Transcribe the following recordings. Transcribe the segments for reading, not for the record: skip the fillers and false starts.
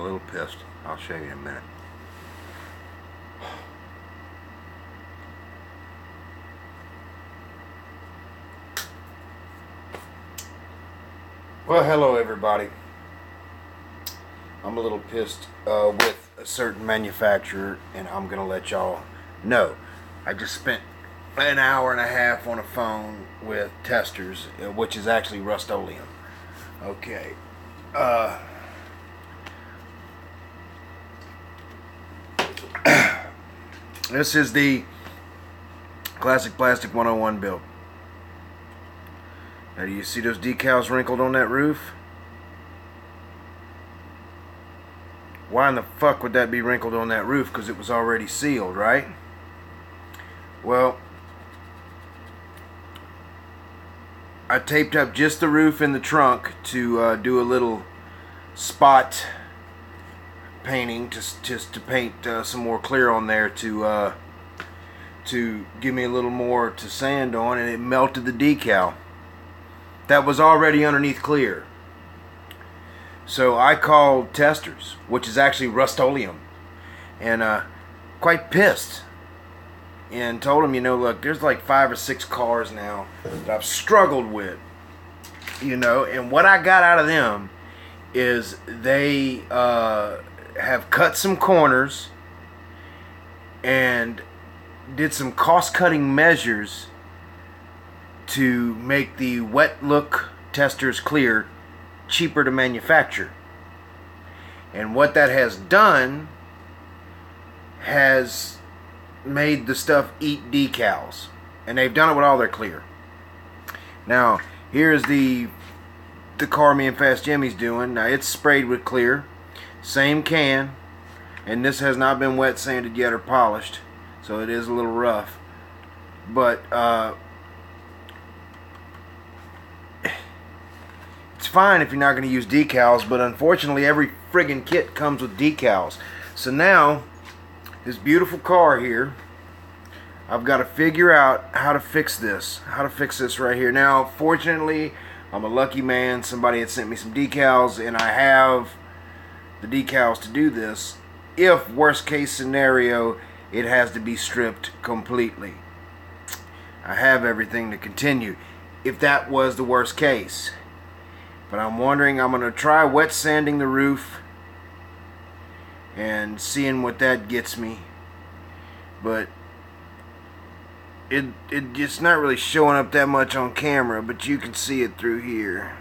little pissed. I'll show you in a minute. Well, hello everybody. I'm a little pissed with a certain manufacturer, and I'm gonna let y'all know. I just spent an hour and a half on a phone with Testors, which is actually Rust-Oleum. Okay. This is the Classic Plastic 101 build. Now, do you see those decals wrinkled on that roof? Why in the fuck would that be wrinkled on that roof? Because it was already sealed, right? Well, I taped up just the roof and the trunk to do a little spot painting, just to paint some more clear on there to give me a little more to sand on, and it melted the decal that was already underneath clear. So I called Testors, which is actually Rust-Oleum, and quite pissed, and told them, you know, look, there's like 5 or 6 cars now that I've struggled with, you know, and what I got out of them is they have cut some corners and did some cost-cutting measures to make the wet look Testors clear cheaper to manufacture. And what that has done has made the stuff eat decals, and they've done it with all their clear. Now here's the car me and Fast Jimmy's doing. Now it's sprayed with clear, same can, and this has not been wet sanded yet or polished, so it is a little rough, but it's fine if you're not going to use decals, but unfortunately every friggin' kit comes with decals. So now, this beautiful car here, I've got to figure out how to fix this. How to fix this right here. Now, fortunately, I'm a lucky man. Somebody had sent me some decals, and I have the decals to do this. If, worst case scenario, it has to be stripped completely. I have everything to continue, if that was the worst case. But I'm wondering, I'm going to try wet sanding the roof and seeing what that gets me. But it's not really showing up that much on camera, but you can see it through here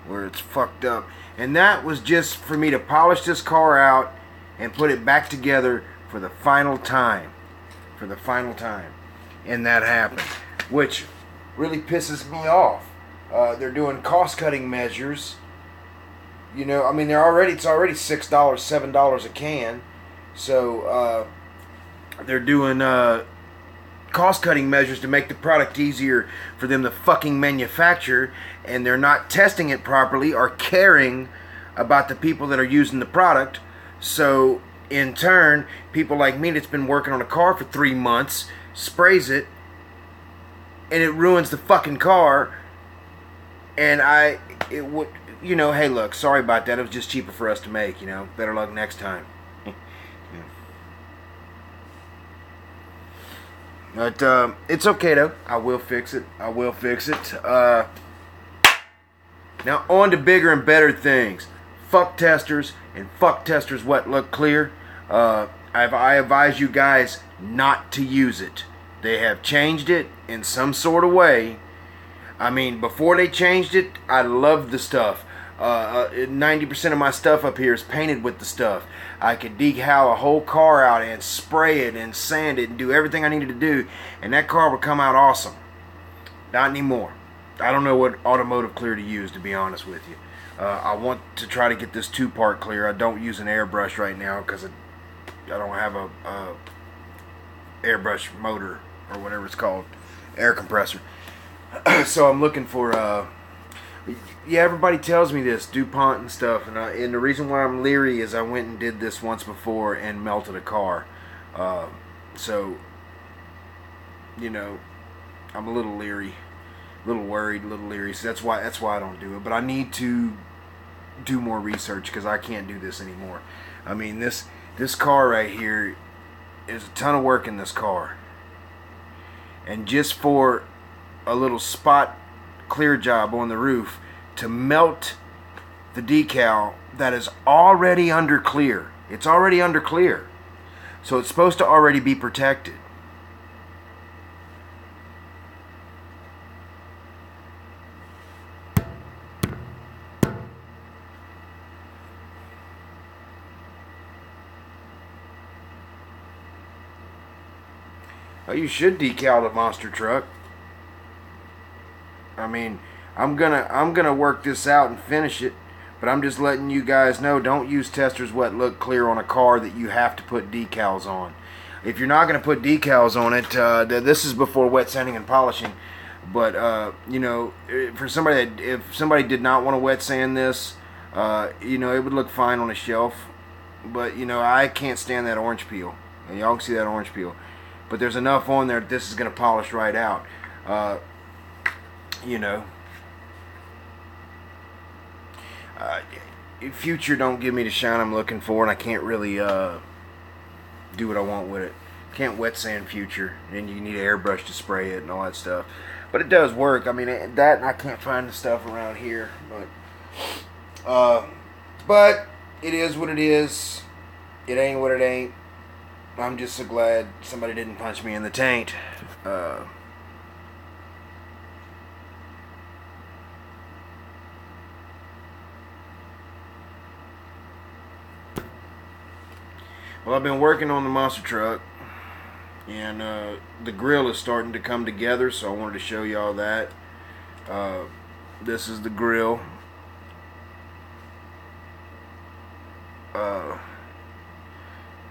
where it's fucked up. And that was just for me to polish this car out and put it back together for the final time. For the final time. And that happened, which really pisses me off. They're doing cost-cutting measures. You know, I mean, it's already $6, $7 a can. So they're doing cost-cutting measures to make the product easier for them to fucking manufacture, and they're not testing it properly or caring about the people that are using the product. So in turn, people like me that's been working on a car for 3 months sprays it, and it ruins the fucking car. And it would, you know, hey, look, sorry about that. It was just cheaper for us to make, you know. Better luck next time. But it's okay, though. I will fix it. I will fix it. Now, on to bigger and better things. Fuck Testors and fuck Testors Wet Look Clear. I advise you guys not to use it. They have changed it in some sort of way. I mean, before they changed it, I loved the stuff. 90% of my stuff up here is painted with the stuff. I could decal a whole car out and spray it and sand it and do everything I needed to do, and that car would come out awesome. Not anymore. I don't know what automotive clear to use, to be honest with you. I want to try to get this 2-part clear. I don't use an airbrush right now because I don't have a airbrush motor or whatever it's called, air compressor. So I'm looking for, yeah, everybody tells me this, DuPont and stuff, and the reason why I'm leery is I went and did this once before and melted a car. So, you know, I'm a little leery, a little worried, a little leery, so that's why I don't do it. But I need to do more research because I can't do this anymore. I mean, this car right here is a ton of work in this car. And just for a little spot clear job on the roof to melt the decal that is already under clear. It's already under clear. So it's supposed to already be protected. Oh, you should decal the monster truck. I mean, I'm gonna work this out and finish it, but I'm just letting you guys know, don't use Testors Wet Look Clear on a car that you have to put decals on. If you're not gonna put decals on it, this is before wet sanding and polishing. But you know, for somebody that, if somebody did not want to wet sand this, you know, it would look fine on a shelf. But you know, I can't stand that orange peel, and y'all can see that orange peel. But there's enough on there that this is going to polish right out. You know. Future don't give me the shine I'm looking for, and I can't really do what I want with it. Can't wet sand Future, and you need an airbrush to spray it and all that stuff. But it does work. I mean, that, and I can't find the stuff around here. But it is what it is. It ain't what it ain't. I'm just so glad somebody didn't punch me in the taint. Well, I've been working on the monster truck, and the grill is starting to come together, so I wanted to show y'all that. This is the grill.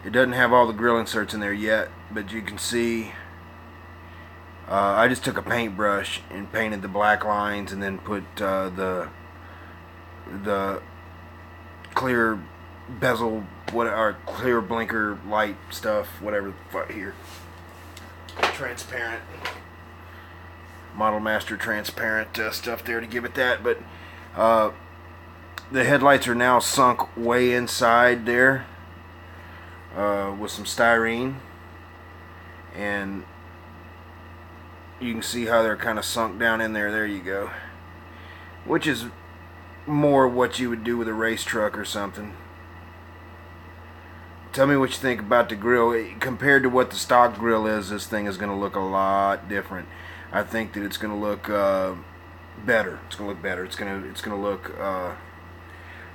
It doesn't have all the grill inserts in there yet, but you can see I just took a paintbrush and painted the black lines, and then put the clear bezel, or clear blinker light stuff, whatever the fuck here. Transparent, Model Master transparent stuff there to give it that. But the headlights are now sunk way inside there. With some styrene, and you can see how they're kind of sunk down in there. There you go. Which is more what you would do with a race truck or something. Tell me what you think about the grill. Compared to what the stock grill is, this thing is going to look a lot different. I think that it's going to look better. It's going to look better. It's going to look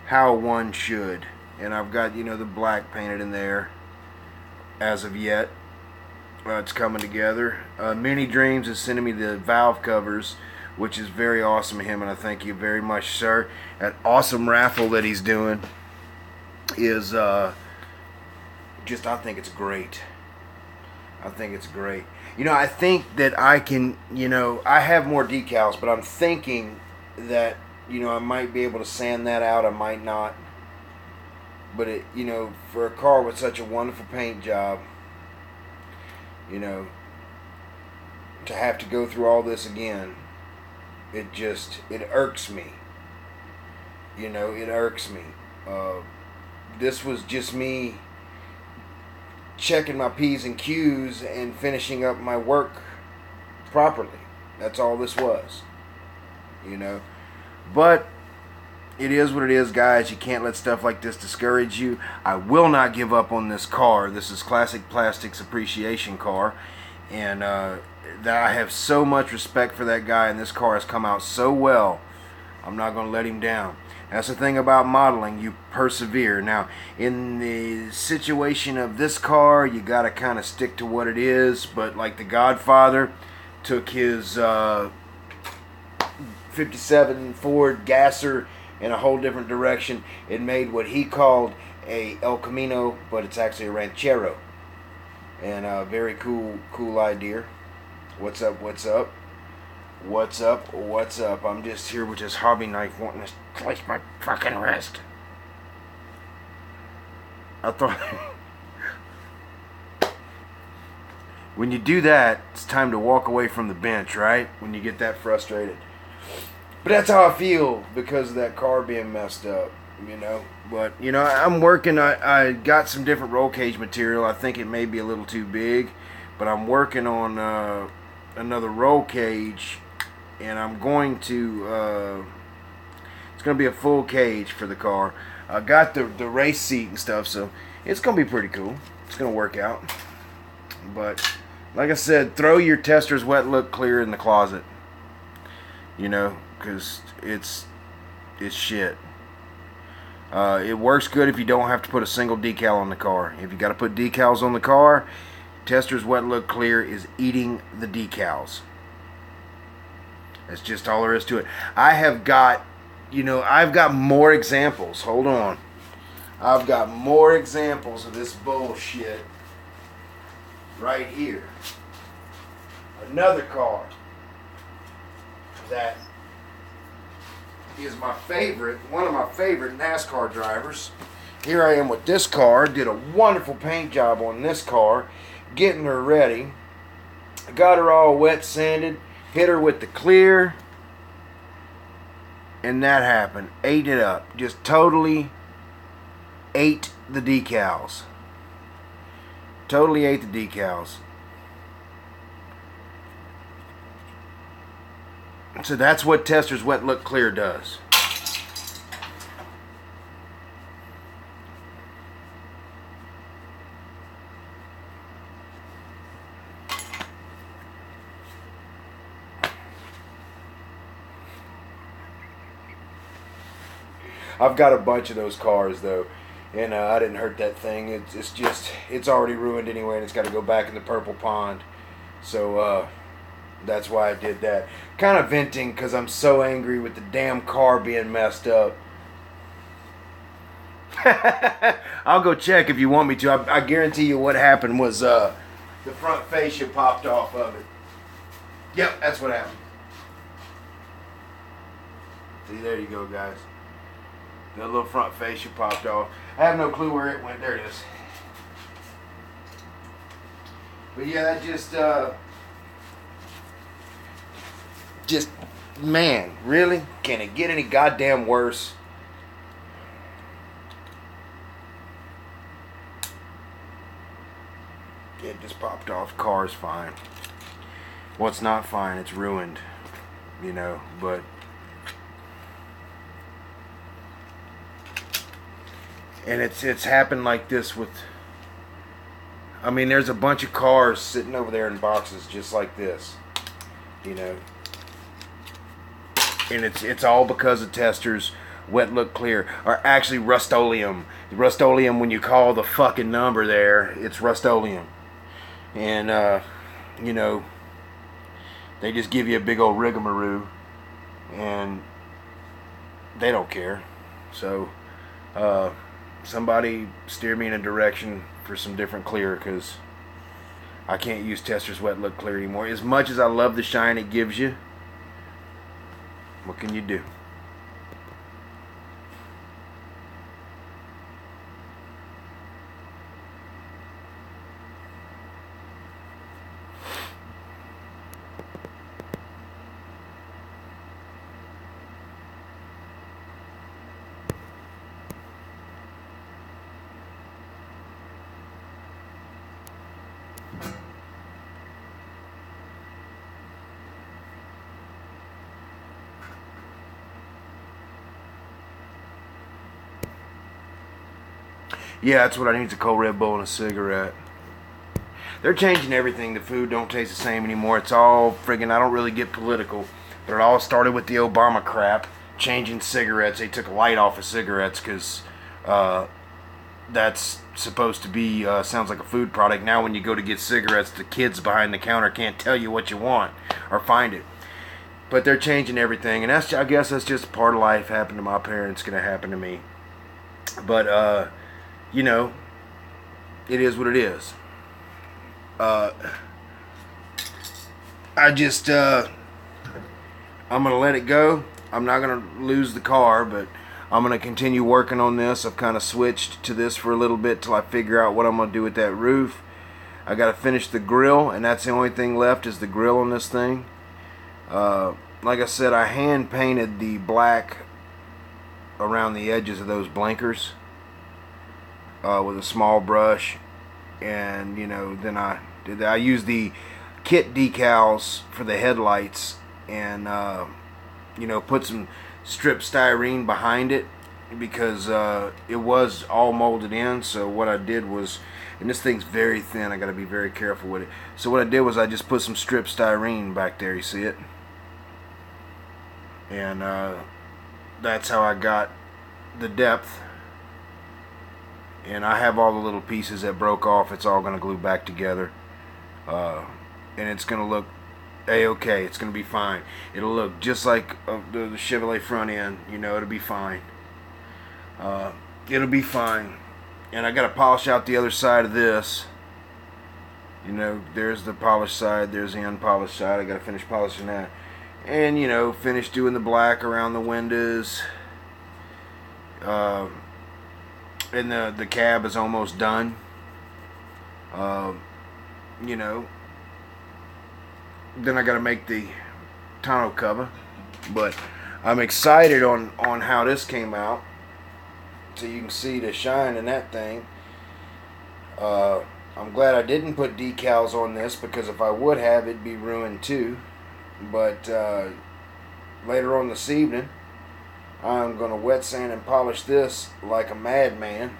how one should. And I've got, you know, the black painted in there as of yet. It's coming together. Mini Dreams is sending me the valve covers, which is very awesome of him, and I thank you very much, sir. That awesome raffle that he's doing is just, I think it's great. I think it's great. You know, I think that I can, you know, I have more decals, but I'm thinking that, you know, I might be able to sand that out. I might not. But it, you know, for a car with such a wonderful paint job, you know, to have to go through all this again, it irks me. You know, it irks me. This was just me checking my P's and Q's and finishing up my work properly. That's all this was. You know. But it is what it is, guys. You can't let stuff like this discourage you. I will not give up on this car. This is Classic Plastics Appreciation Car. And I have so much respect for that guy, and this car has come out so well. I'm not going to let him down. That's the thing about modeling. You persevere. Now, in the situation of this car, you got to kind of stick to what it is. But like the Godfather took his 57 Ford Gasser in a whole different direction. It made what he called a El Camino, but it's actually a Ranchero. And a very cool idea. What's up, what's up? What's up, what's up? I'm just here with this hobby knife wanting to slice my fucking wrist. I thought... when you do that, it's time to walk away from the bench, right? When you get that frustrated. But that's how I feel because of that car being messed up. you know. But, you know, I'm working. I got some different roll cage material. I think it may be a little too big, but I'm working on another roll cage, and I'm going to, it's going to be a full cage for the car. I got the race seat and stuff, so it's going to be pretty cool. It's going to work out. But, like I said, throw your Tester's Wet Look Clear in the closet. You know, because it's shit. It works good if you don't have to put a single decal on the car. If you got to put decals on the car, Tester's Wet Look Clear is eating the decals. That's just all there is to it. I've got more examples. Hold on. I've got more examples of this bullshit right here. Another car that is my favorite, one of my favorite NASCAR drivers. Here I am with this car. Did a wonderful paint job on this car, getting her ready. Got her all wet sanded, hit her with the clear, and that happened. Ate it up. Just totally ate the decals. Totally ate the decals. So that's what Tester's Wet Look Clear does. I've got a bunch of those cars though, and I didn't hurt that thing. It's already ruined anyway, and it's got to go back in the purple pond. So that's why I did that. Kind of venting because I'm so angry with the damn car being messed up. I'll go check if you want me to. I guarantee you what happened was the front fascia popped off of it. Yep, that's what happened. See, there you go, guys. The little front fascia popped off. I have no clue where it went. There it is. But yeah, that just, man, really? Can it get any goddamn worse? It just popped off. Car's fine. Well, it's not fine. It's ruined. You know, but and it's happened like this with, I mean, there's a bunch of cars sitting over there in boxes just like this, you know, and it's all because of Tester's Wet Look Clear, or actually Rust-Oleum. The Rust-Oleum, when you call the fucking number there, it's Rust-Oleum, and you know, they just give you a big old rigmarole, and they don't care. So somebody steer me in a direction for some different clear, because I can't use Tester's Wet Look Clear anymore. As much as I love the shine it gives you, what can you do? Yeah, that's what I need, is a cold Red Bull and a cigarette. They're changing everything. The food don't taste the same anymore. It's all friggin', I don't really get political, but it all started with the Obama crap, changing cigarettes. They took light off of cigarettes because that's supposed to be, sounds like a food product. Now when you go to get cigarettes, the kids behind the counter can't tell you what you want or find it. But they're changing everything, and I guess that's just part of life. Happened to my parents, gonna happen to me. But you know, it is what it is. I just, I'm going to let it go. I'm not going to lose the car, but I'm going to continue working on this. I've kind of switched to this for a little bit till I figure out what I'm going to do with that roof. I got to finish the grill, and that's the only thing left is the grill on this thing. Like I said, I hand painted the black around the edges of those blinkers with a small brush, and you know, then I used the kit decals for the headlights, and you know, put some strip styrene behind it because it was all molded in. So what I did was, and this thing's very thin, I got to be very careful with it. So what I did was I just put some strip styrene back there, you see it, and that's how I got the depth. And I have all the little pieces that broke off. It's all going to glue back together, and it's going to look a-okay. It's going to be fine. It'll look just like the Chevrolet front end. You know, it'll be fine. It'll be fine. And I got to polish out the other side of this. You know, there's the polished side, there's the unpolished side. I got to finish polishing that, and you know, finish doing the black around the windows. And the cab is almost done. You know, then I got to make the tonneau cover, but I'm excited on how this came out. So you can see the shine in that thing. I'm glad I didn't put decals on this, because if I would have, it'd be ruined too. But later on this evening, I'm going to wet sand and polish this like a madman,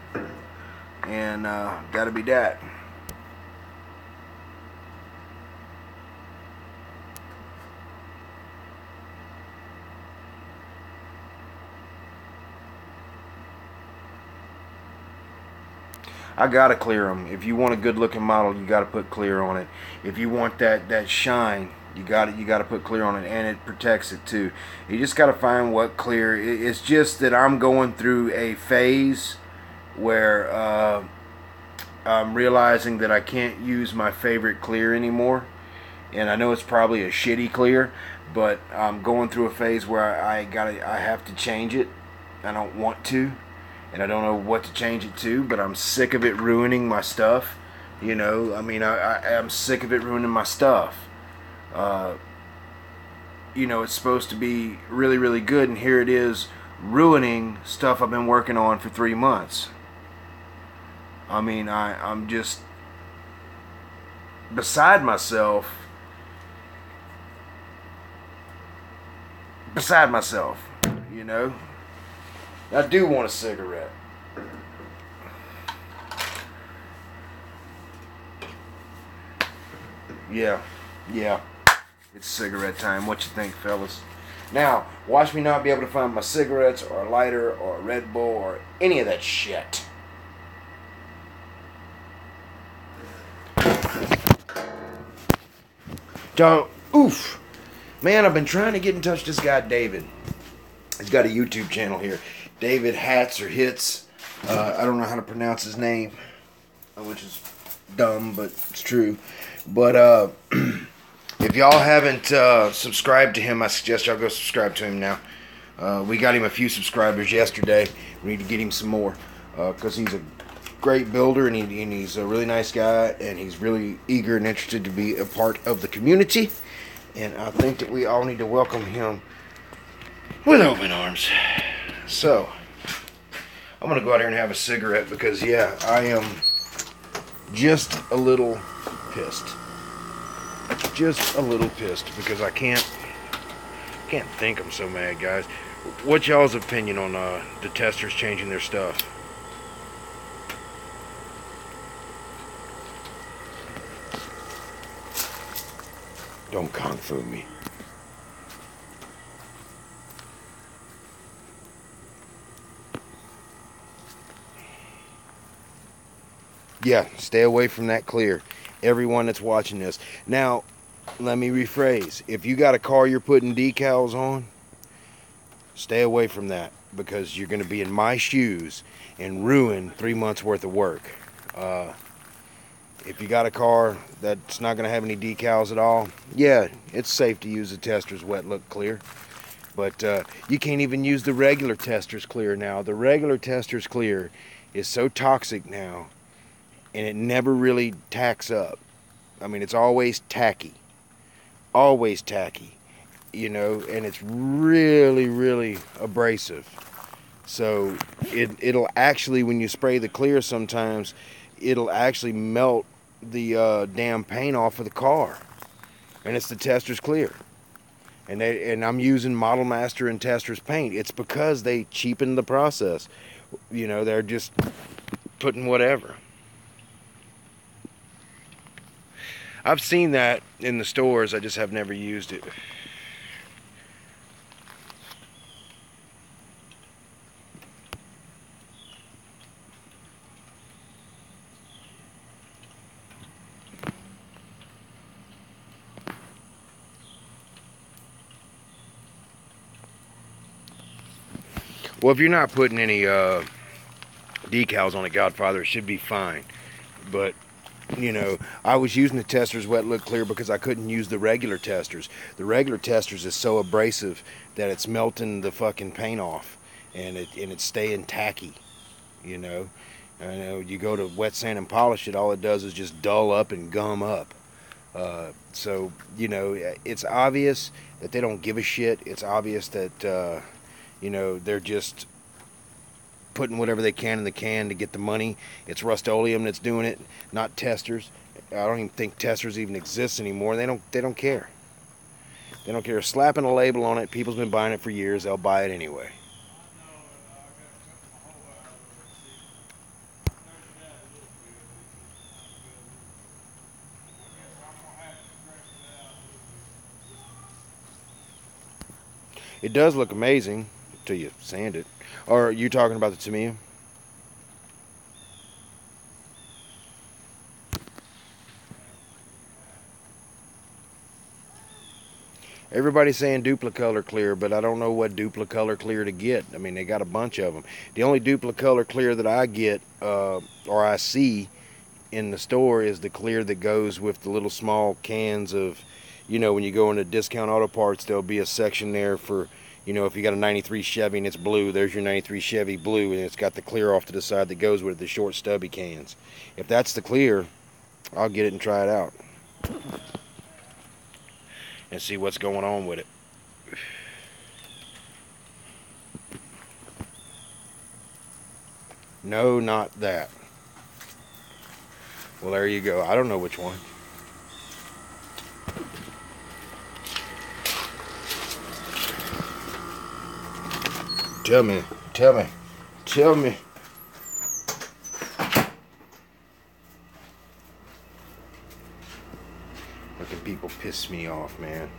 and that'll be that. I gotta clear them. If you want a good looking model, you gotta put clear on it. If you want that shine, you gotta put clear on it, and it protects it too. You just gotta find what clear. It's just that I'm going through a phase where I'm realizing that I can't use my favorite clear anymore, and I know it's probably a shitty clear, but I'm going through a phase where I have to change it. I don't want to, and I don't know what to change it to, but I'm sick of it ruining my stuff. You know, I mean, I'm sick of it ruining my stuff. You know, it's supposed to be really, really good, and here it is ruining stuff I've been working on for 3 months. I mean, I'm just beside myself. You know. I do want a cigarette. Yeah. It's cigarette time. What you think, fellas? Now, watch me not be able to find my cigarettes or a lighter or a Red Bull or any of that shit. Oof. Man, I've been trying to get in touch with this guy, David. He's got a YouTube channel here. David Hats or Hits. I don't know how to pronounce his name, which is dumb, but it's true. But if y'all haven't subscribed to him, I suggest y'all go subscribe to him now. We got him a few subscribers yesterday. We need to get him some more, because he's a great builder, and he's a really nice guy, and he's really eager and interested to be a part of the community. And I think that we all need to welcome him with open arms. So, I'm going to go out here and have a cigarette, because, yeah, I am just a little pissed. Just a little pissed, because I can't think I'm so mad, guys. What's y'all's opinion on the testers changing their stuff? Don't kung fu me. Yeah, stay away from that clear. Everyone that's watching this. Now, let me rephrase. If you got a car you're putting decals on, stay away from that, because you're going to be in my shoes and ruin 3 months worth of work. If you got a car that's not going to have any decals at all, yeah, it's safe to use the Testors Wet Look Clear. But you can't even use the regular Testors Clear now. The regular Testors Clear is so toxic now, and it never really tacks up. I mean, it's always tacky. Always tacky. You know, and it's really, really abrasive. So it'll actually, when you spray the clear, sometimes it'll actually melt the damn paint off of the car, and it's the Testors clear. And I'm using Model Master and Testors paint. It's because they cheapen the process. You know, they're just putting whatever. I've seen that in the stores. I just have never used it. Well, if you're not putting any decals on a Godfather, it should be fine. But, you know, I was using the Testors Wet Look Clear because I couldn't use the regular Testors. The regular Testors is so abrasive that it's melting the fucking paint off, and it's staying tacky, you know. I know you go to wet sand and polish it, all it does is just dull up and gum up. So, you know, it's obvious that they don't give a shit. It's obvious that, you know, they're just putting whatever they can in the can to get the money. It's Rust-Oleum that's doing it, not Testors. I don't even think Testors even exists anymore. They don't care. They don't care. Slapping a label on it, people's been buying it for years. They'll buy it anyway. It does look amazing until you sand it. Or are you talking about the Tamiya? Everybody's saying Duplicolor clear, but I don't know what Duplicolor clear to get. I mean, they got a bunch of them. The only Duplicolor clear that I get, or I see in the store, is the clear that goes with the little small cans of, you know, when you go into Discount Auto Parts, there'll be a section there for, you know, if you got a 93 Chevy and it's blue, there's your 93 Chevy blue, and it's got the clear off to the side that goes with it, the short stubby cans. If that's the clear, I'll get it and try it out and see what's going on with it. No, not that. Well, there you go. I don't know which one. Tell me. Fucking people piss me off, man.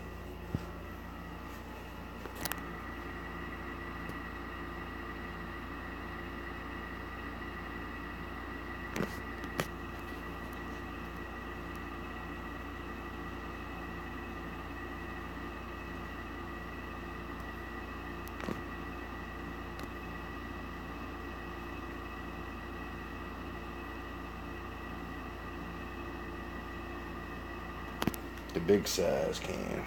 The big size can.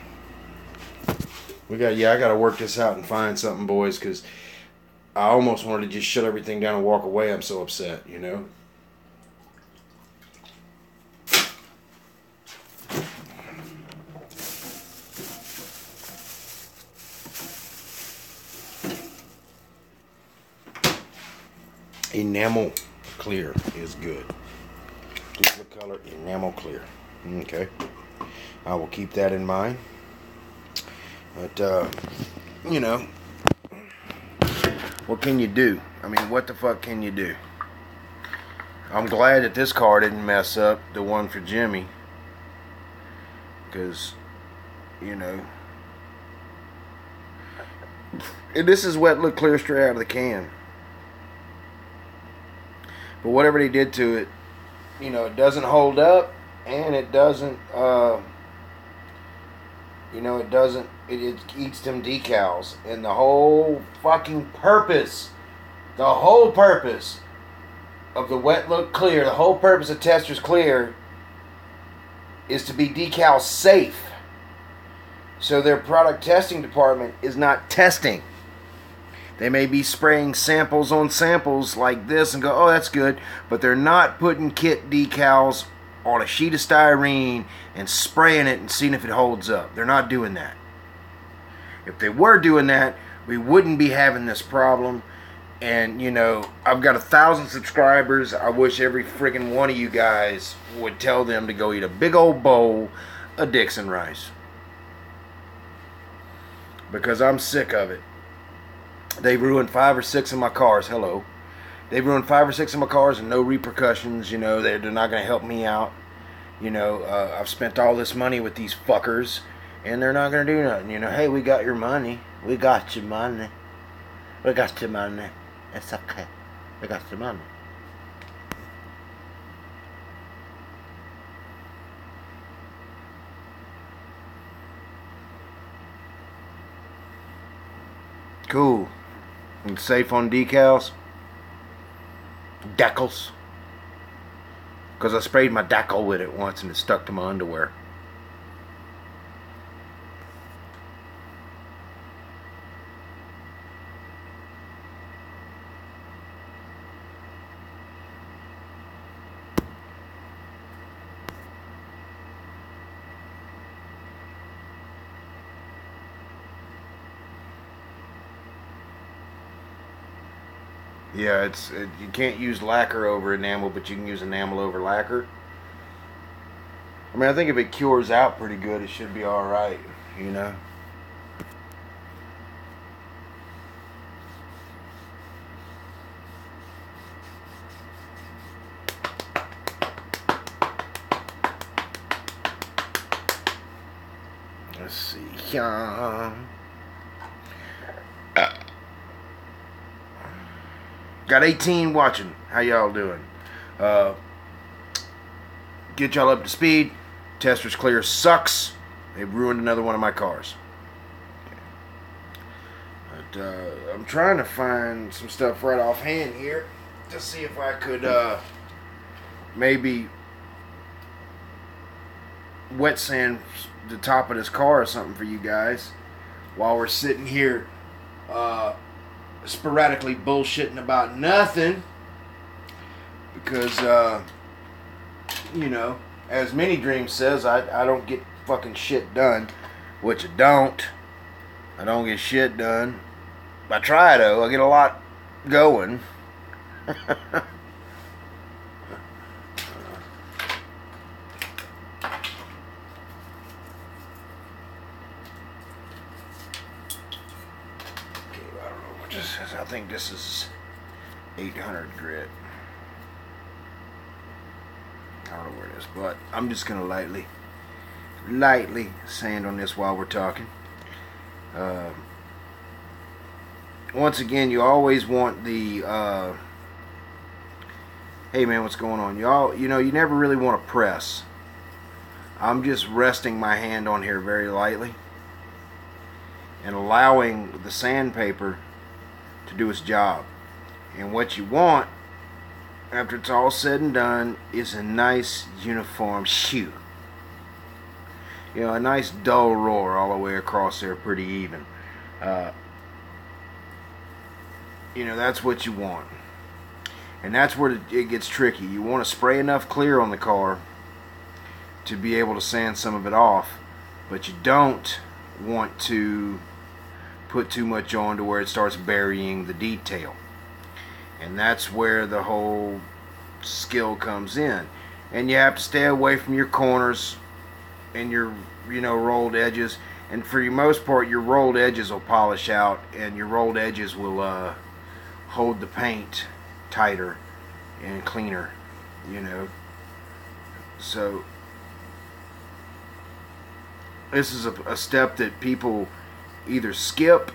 I gotta work this out and find something, boys, because I almost wanted to just shut everything down and walk away. I'm so upset, you know. Enamel clear is good. Duplicolor enamel clear. Okay. I will keep that in mind. But, you know, what can you do? I mean, what the fuck can you do? I'm glad that this car didn't mess up, the one for Jimmy. Because, you know, this is Wet Look Clear straight out of the can. But whatever they did to it, you know, it doesn't hold up, and it doesn't, you know, it eats them decals. And the whole fucking purpose, of the Wet Look Clear, the whole purpose of Testors Clear is to be decal safe. So their product testing department is not testing. They may be spraying samples on samples like this and go, oh, that's good. But they're not putting kit decals on a sheet of styrene and spraying it and seeing if it holds up. They're not doing that. If they were doing that, we wouldn't be having this problem. And, you know, I've got 1,000 subscribers. I wish every freaking one of you guys would tell them to go eat a big old bowl of Dixon rice. Because I'm sick of it. They've ruined 5 or 6 of my cars. Hello. They've ruined 5 or 6 of my cars and no repercussions. You know, they're not going to help me out. You know, I've spent all this money with these fuckers and they're not going to do nothing. You know, hey, we got your money. We got your money. We got your money. It's okay. We got your money. Cool. And safe on decals. Decals. Because I sprayed my decal with it once and it stuck to my underwear. Yeah, you can't use lacquer over enamel, but you can use enamel over lacquer. I mean, I think if it cures out pretty good, it should be alright, you know? Let's see. Got 18 watching. How y'all doing? Get y'all up to speed. Testers Clear sucks. They've ruined another one of my cars. But I'm trying to find some stuff right offhand here to see if I could maybe wet sand the top of this car or something for you guys while we're sitting here sporadically bullshitting about nothing, because you know, as Mini Dream says, I don't get fucking shit done, which I don't get shit done. I try though. I get a lot going. I think this is 800 grit. I don't know where it is, but I'm just gonna lightly sand on this while we're talking. Once again, you always want the hey man, what's going on? You know, you never really want to press. I'm just resting my hand on here very lightly and allowing the sandpaper to do its job. And what you want after it's all said and done is a nice uniform shoe. You know, a nice dull roar all the way across there, pretty even. You know, that's what you want. And that's where it gets tricky. You want to spray enough clear on the car to be able to sand some of it off, but you don't want to put too much on to where it starts burying the detail. And that's where the whole skill comes in. And you have to stay away from your corners and your, you know, rolled edges. And for the most part, your rolled edges will polish out, and your rolled edges will hold the paint tighter and cleaner, you know. So this is a step that people either skip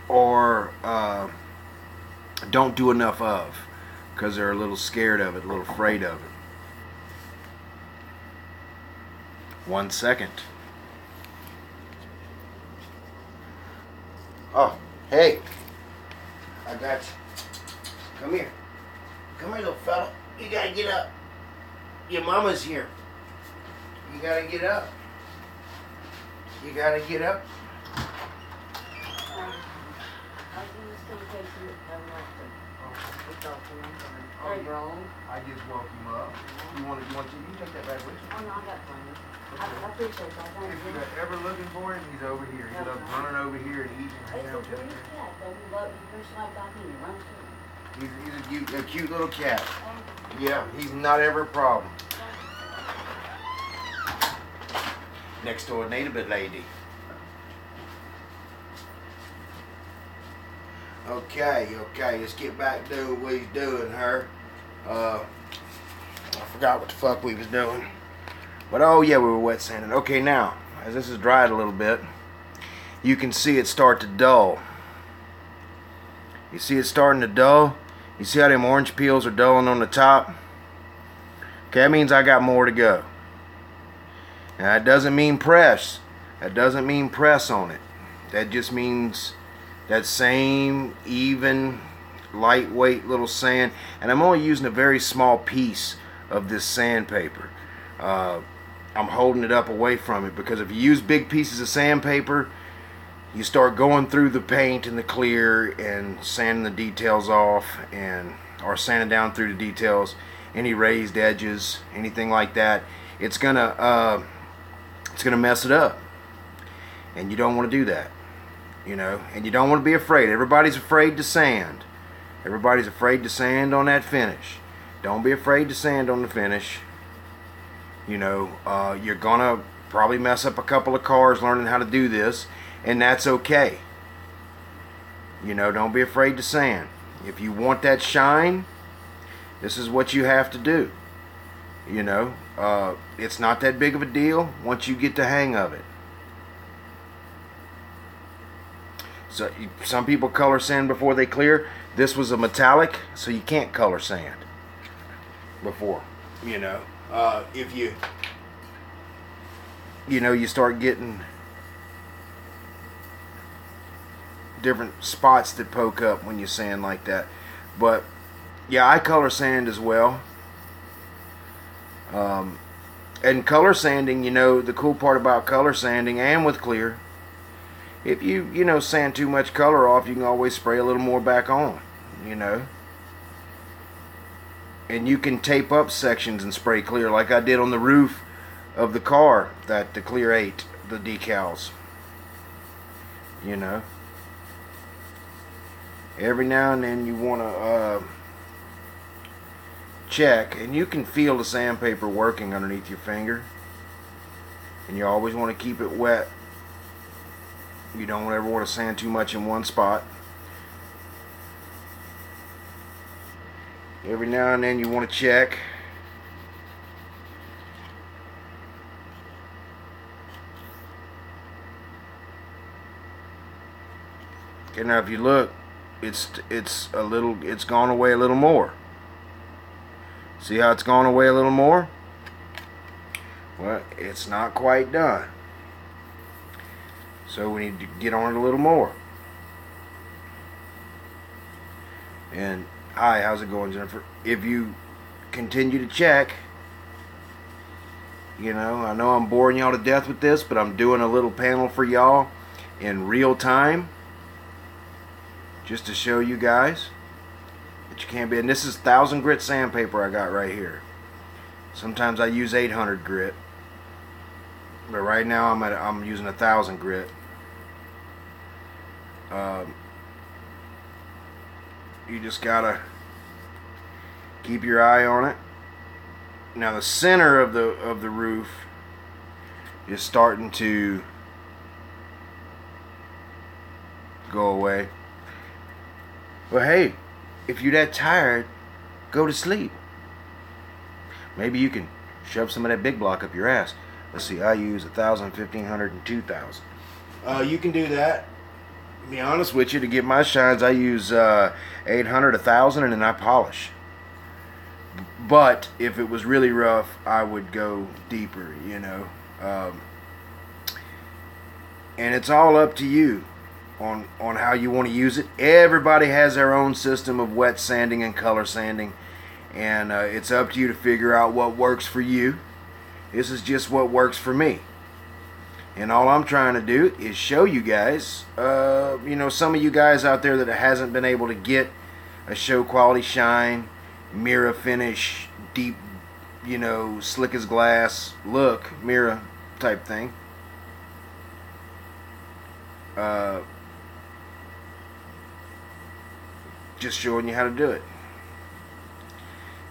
or don't do enough of because they're a little scared of it, a little afraid of it. 1 second. Oh, hey, I got you. Come here. Come here, little fella. You gotta get up. Your mama's here. You gotta get up. You gotta get up. They're grown. I just woke him up. You can take that back with you. Oh no, I got plenty. I appreciate that. Thank If you. you're ever looking for him, he's over here. He loves running over here and eating and hanging out It's a with pretty you. cat. There's like back in here. Runs through. He's a cute little cat. Yeah, he's not ever a problem. Next door neighbor lady. Okay, let's get back to doing what he's doing, her. I forgot what the fuck we was doing. But oh yeah, we were wet sanding. Okay, now, as this is dried a little bit, you can see it start to dull. You see it starting to dull? You see how them orange peels are dulling on the top? Okay, that means I got more to go. Now that doesn't mean press. That doesn't mean press on it. That just means that same even lightweight little sand, and I'm only using a very small piece of this sandpaper. I'm holding it up away from it because if you use big pieces of sandpaper, you start going through the paint and the clear and sanding the details off, or sanding down through the details, any raised edges, anything like that. It's gonna mess it up, and you don't want to do that. You know, and you don't want to be afraid. Everybody's afraid to sand. Everybody's afraid to sand on that finish. Don't be afraid to sand on the finish. You know, you're gonna probably mess up a couple of cars learning how to do this, and that's okay. You know, don't be afraid to sand. If you want that shine, this is what you have to do. You know, it's not that big of a deal once you get the hang of it. So some people color sand before they clear. This was a metallic, so you can't color sand before. You know, if you start getting different spots that poke up when you sand like that. But yeah, I color sand as well. And color sanding, you know, the cool part about color sanding and with clear, if you sand too much color off, you can always spray a little more back on, you know. And you can tape up sections and spray clear like I did on the roof of the car that the clear ate the decals. You know. Every now and then you want to check, and you can feel the sandpaper working underneath your finger. And you always want to keep it wet. You don't ever want to sand too much in one spot. Every now and then you want to check. Okay, now if you look, it's gone away a little more. See how it's gone away a little more? Well, it's not quite done. So we need to get on it a little more. And hi, how's it going, Jennifer? If you continue to check, you know, I know I'm boring y'all to death with this, but I'm doing a little panel for y'all in real time just to show you guys that you can't be. And this is 1000 grit sandpaper I got right here. Sometimes I use 800 grit, but right now I'm using 1000 grit. You just gotta keep your eye on it. Now the center of the roof is starting to go away. Well, hey, if you're that tired, go to sleep. Maybe you can shove some of that big block up your ass. Let's see, I use 1,000, 1,500, and 2,000. You can do that. To be honest with you, to get my shines, I use 800, 1,000, and then I polish. But if it was really rough, I would go deeper, you know. And it's all up to you on how you want to use it. Everybody has their own system of wet sanding and color sanding, and it's up to you to figure out what works for you. This is just what works for me. And all I'm trying to do is show you guys, you know, some of you guys out there that hasn't been able to get a show quality shine, mirror finish, deep, slick as glass look, mirror type thing. Just showing you how to do it.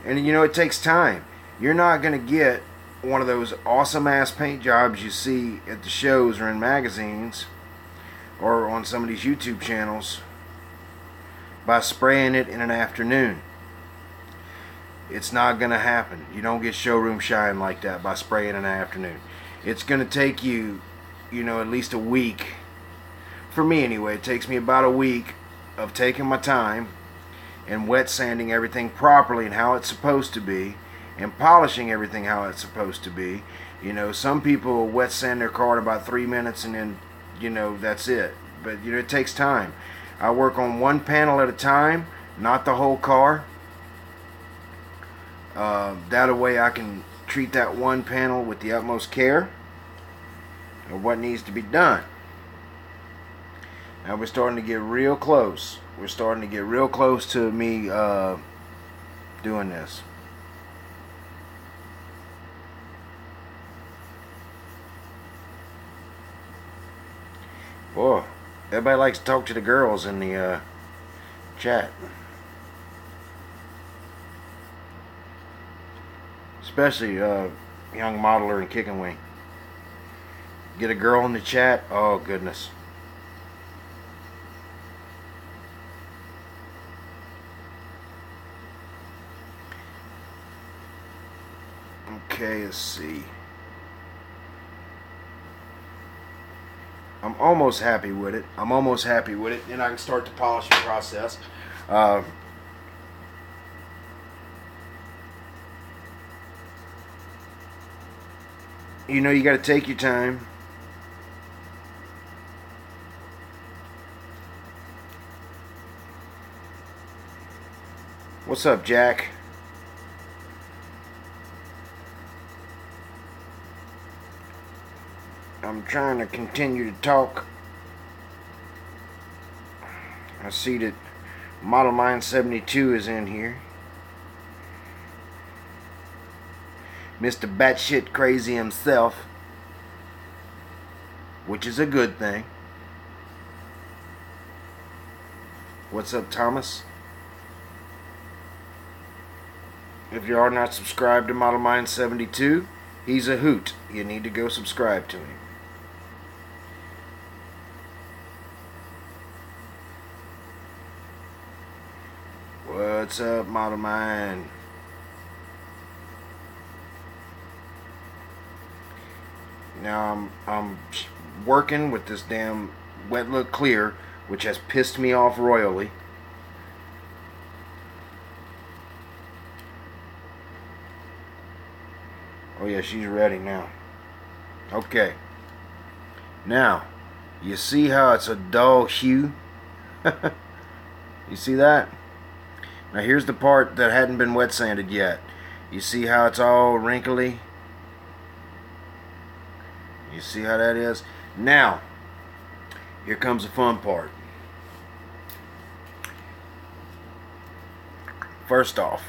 And it takes time. You're not going to get one of those awesome ass paint jobs you see at the shows or in magazines or on some of these YouTube channels by spraying it in an afternoon. It's not going to happen. You don't get showroom shine like that by spraying in an afternoon. It's going to take you, at least a week. For me anyway, it takes me about a week of taking my time and wet sanding everything properly and how it's supposed to be, and polishing everything how it's supposed to be. Some people wet sand their car in about 3 minutes and then, that's it. But, it takes time. I work on one panel at a time, not the whole car. That way I can treat that one panel with the utmost care of what needs to be done. Now we're starting to get real close. We're starting to get real close to me doing this. Boy, everybody likes to talk to the girls in the chat. Especially young modeler and Kicking Wing. Get a girl in the chat, oh goodness. Okay, let's see. I'm almost happy with it. Then I can start the polishing process. You got to take your time. What's up, Jack? I'm trying to continue to talk. I see that Model Mind 72 is in here. Mr. Batshit Crazy himself, which is a good thing. What's up, Thomas? If you are not subscribed to Model Mind 72, he's a hoot. You need to go subscribe to him. What's up, Model Mind? Now I'm working with this damn Wet Look Clear, which has pissed me off royally. Oh yeah, she's ready now. Okay. Now, you see how it's a dull hue? You see that? Now here's the part that hadn't been wet sanded yet. You see how it's all wrinkly? You see how that is? Now, here comes the fun part. First off,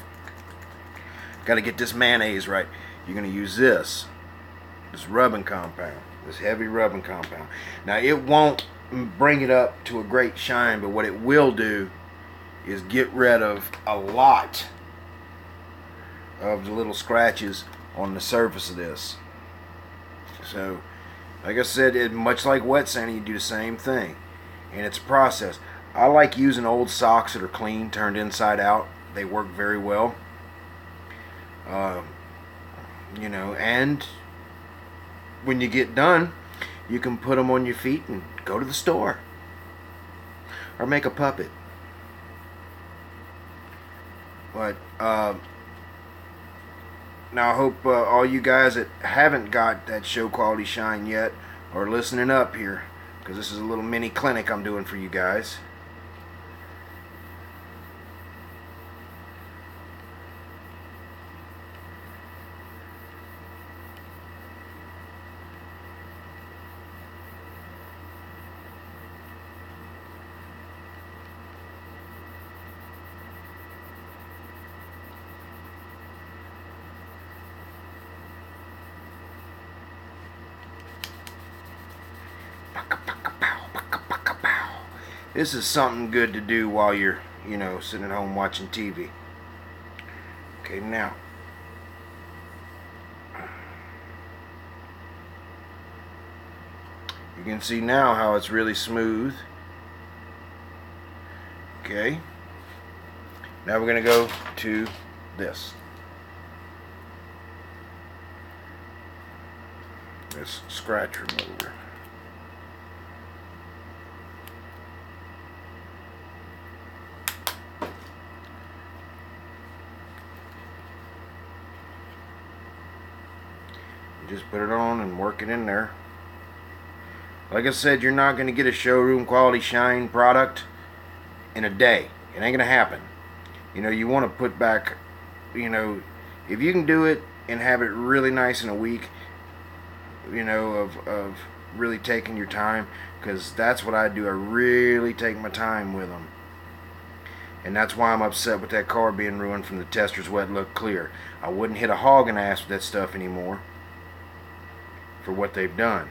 got to get this mayonnaise right. You're going to use this rubbing compound, this heavy rubbing compound. Now, it won't bring it up to a great shine, but what it will do is get rid of a lot of the little scratches on the surface of this. So, like I said, much like wet sanding, you do the same thing. And it's a process. I like using old socks that are clean, turned inside out. They work very well. And when you get done, you can put them on your feet and go to the store. Or make a puppet. But, now I hope all you guys that haven't got that show quality shine yet are listening up here, because this is a little mini clinic I'm doing for you guys. This is something good to do while you're, sitting at home watching TV. Okay, now. You can see now how it's really smooth. Okay. Now we're going to go to this. This scratch remover. You just put it on and work it in there. Like I said, you're not going to get a showroom quality shine product in a day. It ain't going to happen. You want to put back, if you can do it and have it really nice in a week, of really taking your time, because that's what I do. I really take my time with them. And that's why I'm upset with that car being ruined from the Tester's Wet Look Clear. I wouldn't hit a hog and ass with that stuff anymore for what they've done.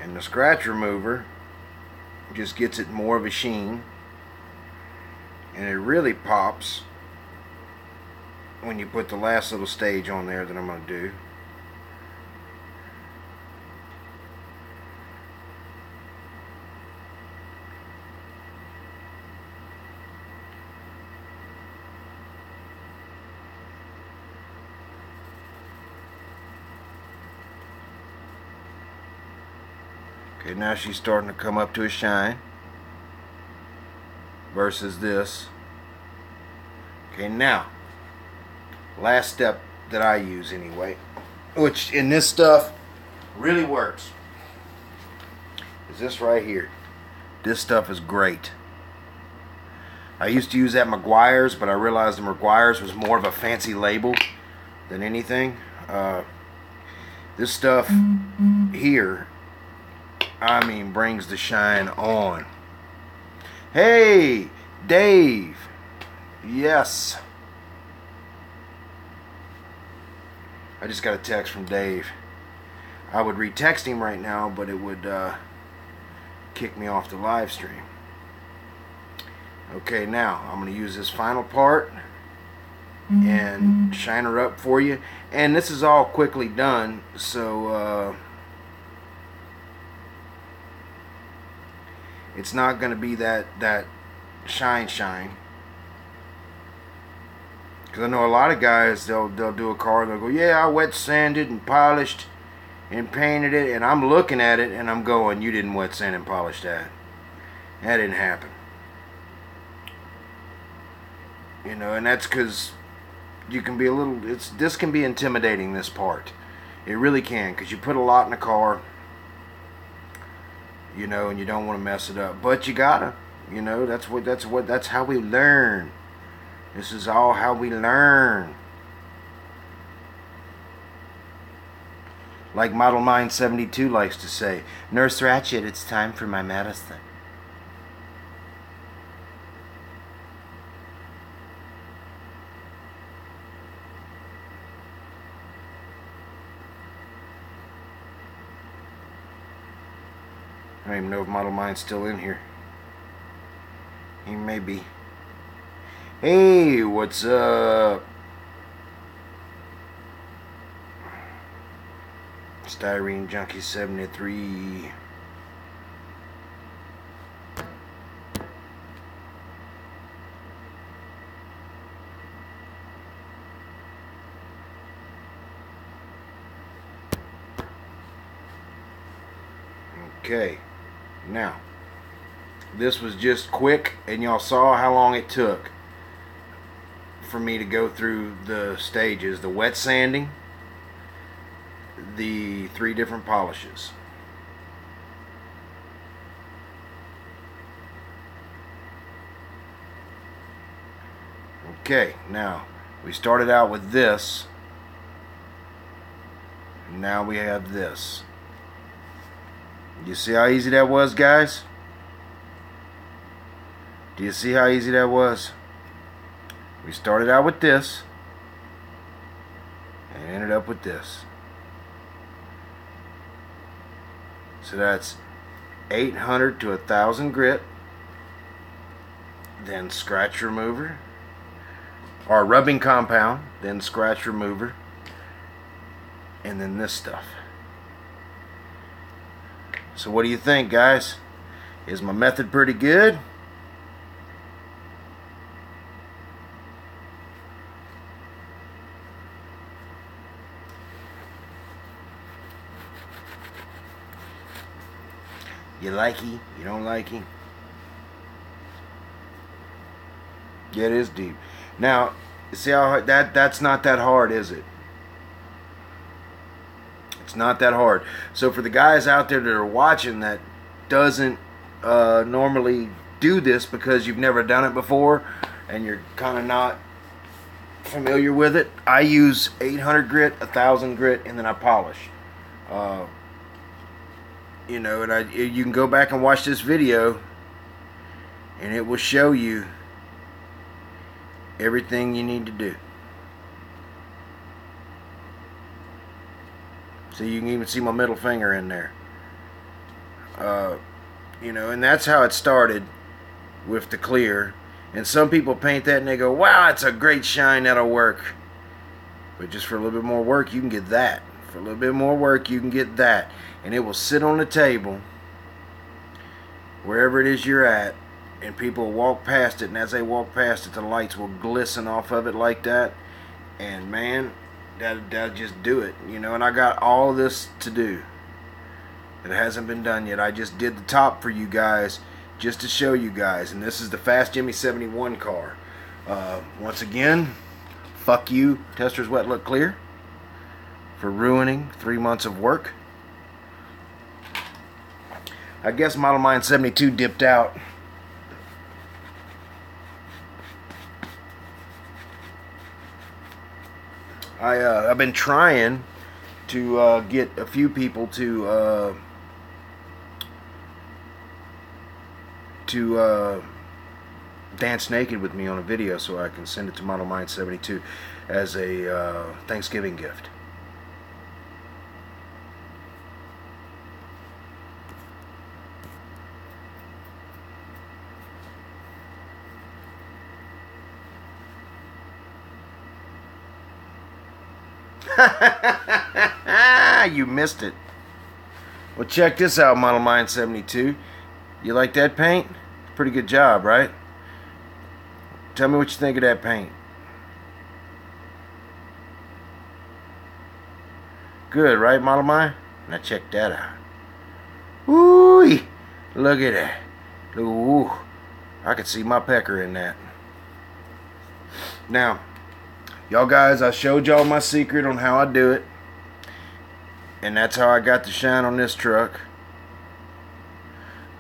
And the scratch remover just gets it more of a sheen, and it really pops when you put the last little stage on there that I'm going to do. Okay, now she's starting to come up to a shine versus this. Okay, now, last step that I use anyway, which in this stuff really works, is this right here. This stuff is great. I used to use that Meguiar's, but I realized the Meguiar's was more of a fancy label than anything. This stuff here, brings the shine on. Hey, Dave. Yes. I just got a text from Dave. I would re-text him right now, but it would kick me off the live stream. Okay, now I'm going to use this final part and shine her up for you. And this is all quickly done, so it's not going to be that shine. Because I know a lot of guys, they'll do a car and they'll go, yeah, I wet sanded and polished and painted it, and I'm looking at it and I'm going, you didn't wet sand and polish that. That didn't happen. And that's because you can be a little, this can be intimidating, this part. It really can, because you put a lot in the car, and you don't want to mess it up. But you gotta, that's how we learn. This is all how we learn. Like Model Mind 72 likes to say, Nurse Ratched, it's time for my medicine. I don't even know if Model Mind's still in here. He may be. Hey, what's up? Styrene Junkie 73. Okay, now this was just quick, and y'all saw how long it took for me to go through the stages: the wet sanding, the 3 different polishes. Okay, now we started out with this, and now we have this. You see how easy that was, guys? Do you see how easy that was? We started out with this and ended up with this. So that's 800 to 1,000 grit, then scratch remover, or rubbing compound, then scratch remover, and then this stuff. So what do you think, guys? Is my method pretty good? You likey? You don't likey? Yeah, it is deep. Now, see how hard, that's not that hard, is it? It's not that hard. So for the guys out there that are watching that doesn't normally do this because you've never done it before and you're kind of not familiar with it, I use 800 grit, 1,000 grit, and then I polish. You know, and you can go back and watch this video and it will show you everything you need to do. So you can even see my middle finger in there. You know, and that's how it started with the clear. And some people paint that and they go, wow, it's a great shine, that'll work. But just for a little bit more work, you can get that. For a little bit more work, you can get that. And it will sit on the table, wherever it is you're at, and people will walk past it, and as they walk past it, the lights will glisten off of it like that. And man, that'll just do it, you know. And I got all this to do. It hasn't been done yet. I just did the top for you guys, just to show you guys. And this is the Fast Jimmy 71 car. Once again, fuck you, Testors Wet Look Clear, for ruining 3 months of work. I guess Model Mine 72 dipped out. I've been trying to get a few people to dance naked with me on a video so I can send it to Model Mine 72 as a Thanksgiving gift. You missed it. Well, check this out, Model Mine 72. You like that paint? Pretty good job, right? Tell me what you think of that paint. Good, right, Model Mine? Now check that out. Ooh, look at that. Ooh, I could see my pecker in that. Now, y'all guys, I showed y'all my secret on how I do it. And that's how I got the shine on this truck.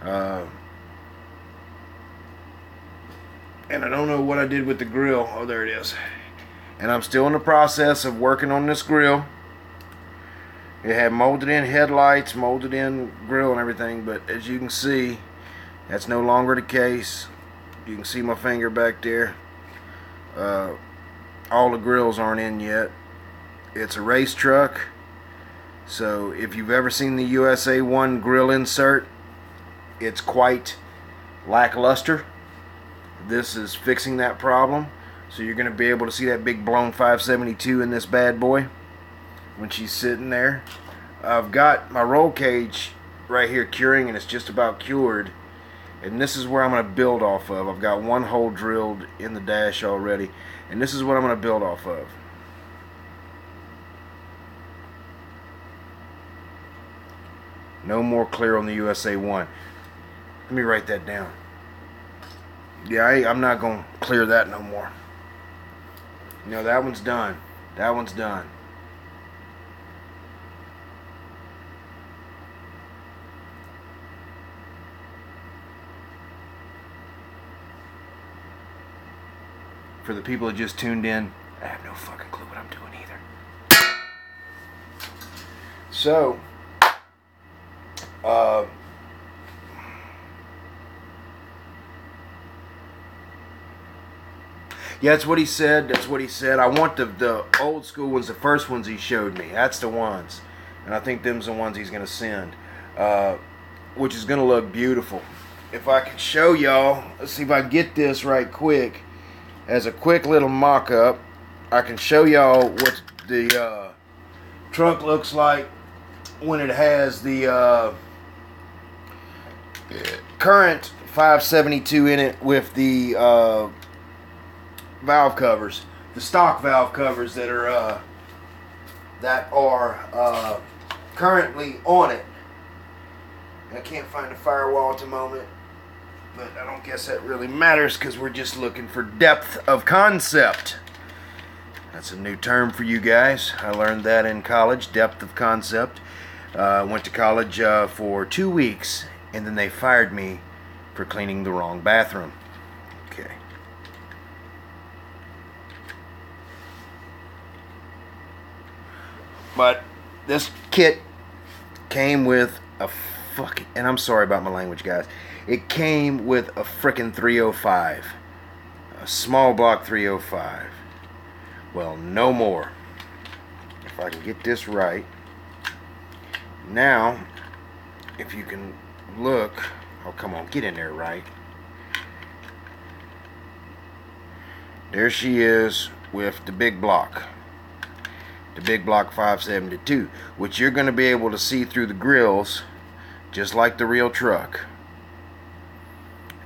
And I don't know what I did with the grill. Oh, there it is. And I'm still in the process of working on this grill. It had molded in headlights, molded in grill and everything. But as you can see, that's no longer the case. You can see my finger back there. All the grills aren't in yet. It's a race truck. So if you've ever seen the USA 1 grill insert, it's quite lackluster. This is fixing that problem. So you're going to be able to see that big blown 572 in this bad boy when she's sitting there. I've got my roll cage right here curing, and it's just about cured. And this is where I'm going to build off of. I've got one hole drilled in the dash already. And this is what I'm going to build off of. No more clear on the USA 1. Let me write that down. Yeah, I'm not going to clear that no more. No, that one's done. That one's done. For the people that just tuned in, I have no fucking clue what I'm doing either. So, yeah, that's what he said. That's what he said. I want the old school ones, the first ones he showed me. That's the ones. And I think them's the ones he's going to send. which is going to look beautiful. If I can show y'all, let's see if I can get this right quick. As a quick little mock-up, I can show y'all what the trunk looks like when it has the current 572 in it with the valve covers, the stock valve covers that are currently on it. I can't find the firewall at the moment, but I don't guess that really matters because we're just looking for depth of concept. That's a new term for you guys. I learned that in college, depth of concept. Went to college for 2 weeks, and then they fired me for cleaning the wrong bathroom. Okay. But this kit came with a fucking, and I'm sorry about my language, guys. It came with a frickin' 305. A small block 305. Well, no more. If I can get this right. Now, if you can look, oh come on, get in there right. There she is with the big block. The big block 572, which you're going to be able to see through the grills just like the real truck.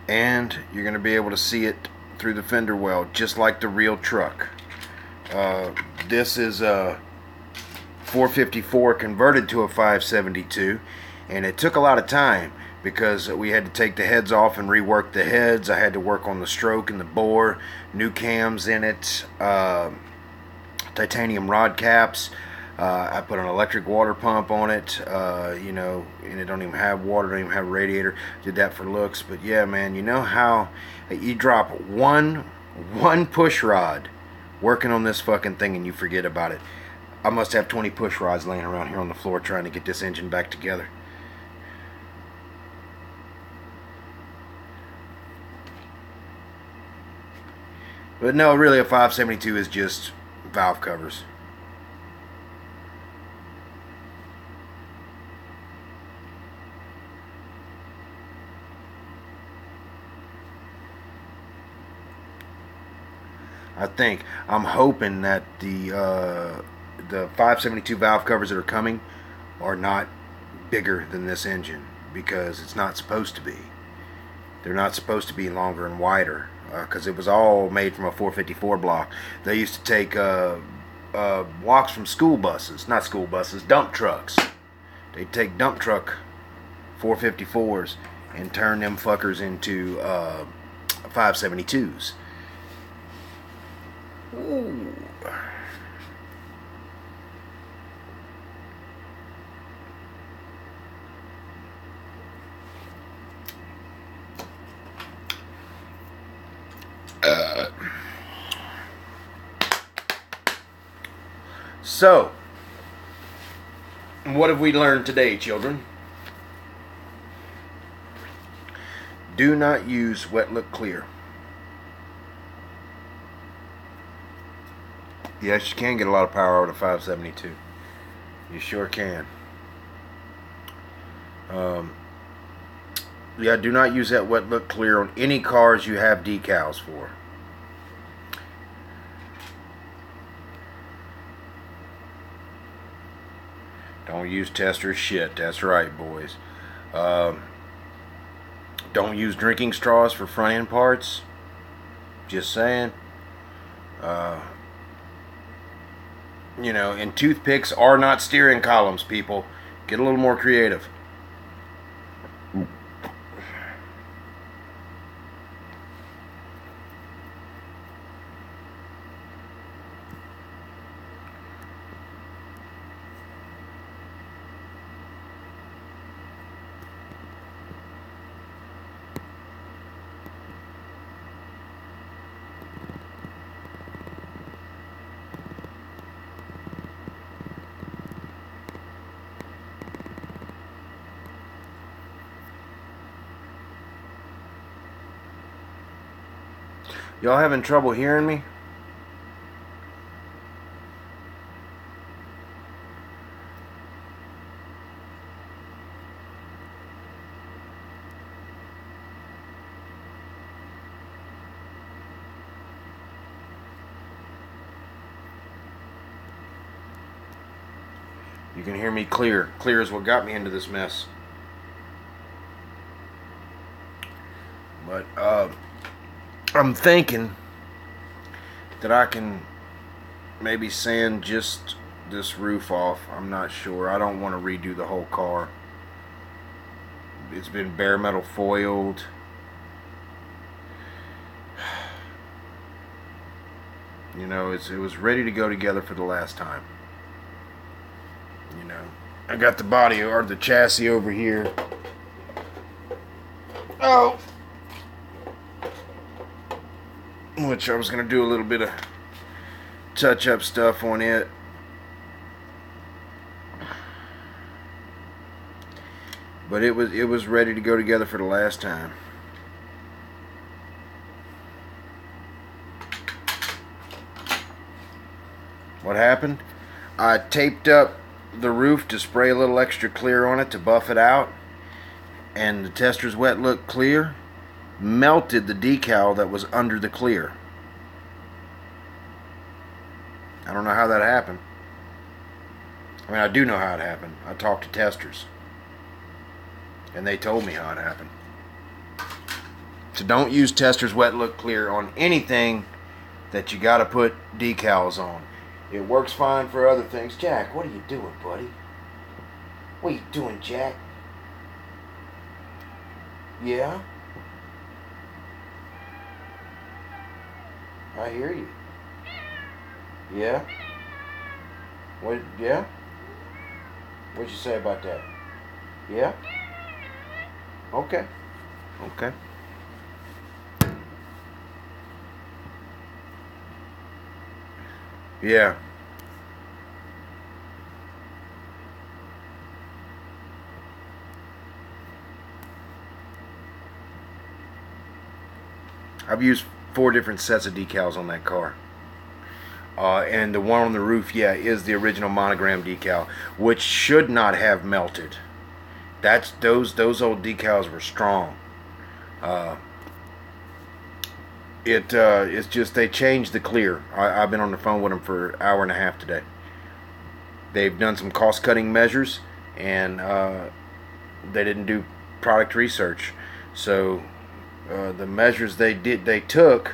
And you're going to be able to see it through the fender well just like the real truck. This is a 454 converted to a 572, and it took a lot of time because we had to take the heads off and rework the heads. I had to work on the stroke and the bore, new cams in it, titanium rod caps. I put an electric water pump on it, you know, and it don't even have water, don't even have a radiator. Did that for looks, but yeah, man, you know how you drop one push rod working on this fucking thing and you forget about it. I must have 20 push rods laying around here on the floor trying to get this engine back together. But no, really a 572 is just valve covers. I'm hoping that the 572 valve covers that are coming are not bigger than this engine, because it's not supposed to be. They're not supposed to be longer and wider, because it was all made from a 454 block. They used to take blocks from school buses, not school buses, dump trucks. They'd take dump truck 454s and turn them fuckers into 572s. Ooh. So, what have we learned today, children? Do not use wet look clear. Yes, you can get a lot of power out of 572. You sure can. Yeah, do not use that wet look clear on any cars you have decals for. Don't use tester shit. That's right, boys. Don't use drinking straws for front end parts. Just saying. You know, and toothpicks are not steering columns, people. Get a little more creative. Y'all having trouble hearing me? You can hear me clear. Clear is what got me into this mess. But I'm thinking that I can maybe sand just this roof off. I'm not sure. I don't want to redo the whole car. It's been bare metal foiled. You know, it was ready to go together for the last time. You know, I got the body or the chassis over here. Oh, which I was gonna do a little bit of touch-up stuff on it. But it was ready to go together for the last time. What happened? I taped up the roof to spray a little extra clear on it to buff it out, and the Tester's Wet Look Clear melted the decal that was under the clear. I don't know how that happened. I mean, I do know how it happened. I talked to testers, and they told me how it happened. So don't use Tester's Wet Look Clear on anything that you gotta put decals on. It works fine for other things. Jack, what are you doing, buddy? What are you doing, Jack? Yeah? I hear you. Yeah? What? Yeah? What'd you say about that? Yeah? Okay. Okay. Yeah. I've used 4 different sets of decals on that car. And the one on the roof, yeah, is the original monogram decal, which should not have melted. That's those old decals were strong. It's just they changed the clear. I've been on the phone with them for an hour and a half today. They've done some cost-cutting measures, and they didn't do product research. So the measures they took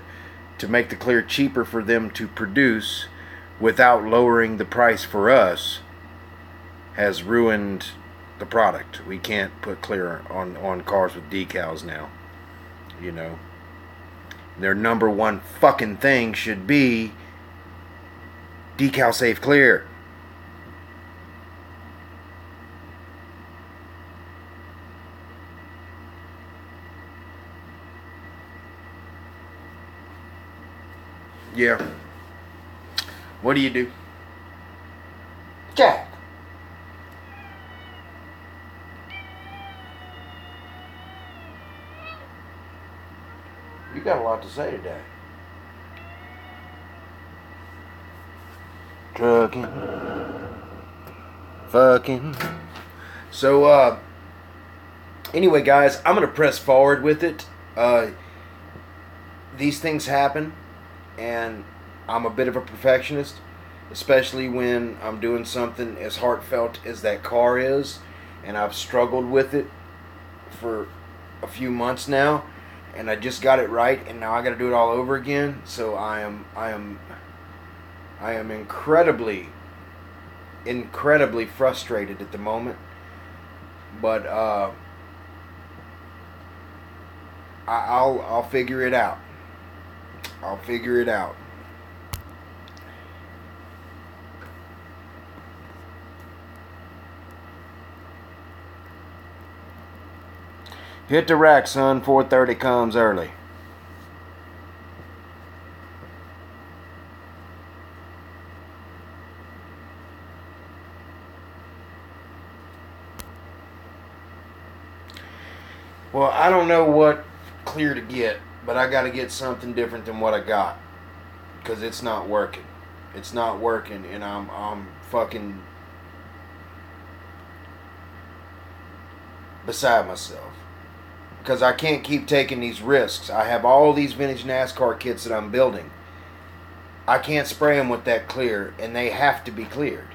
to make the clear cheaper for them to produce without lowering the price for us has ruined the product. We can't put clear on cars with decals now. You know, their number one fucking thing should be decal safe clear. Yeah. What do you do? Jack. You got a lot to say today. Trucking. Fucking. So, anyway, guys, I'm going to press forward with it. These things happen. And I'm a bit of a perfectionist, especially when I'm doing something as heartfelt as that car is, and I've struggled with it for a few months now, and I just got it right, and now I got to do it all over again. So I am incredibly frustrated at the moment, but I'll figure it out. I'll figure it out. Hit the rack, son. 4:30 comes early. Well, I don't know what clear to get, but I got to get something different than what I got, because it's not working. It's not working, and I'm fucking beside myself, because I can't keep taking these risks. I have all these vintage NASCAR kits that I'm building. I can't spray them with that clear, and they have to be cleared.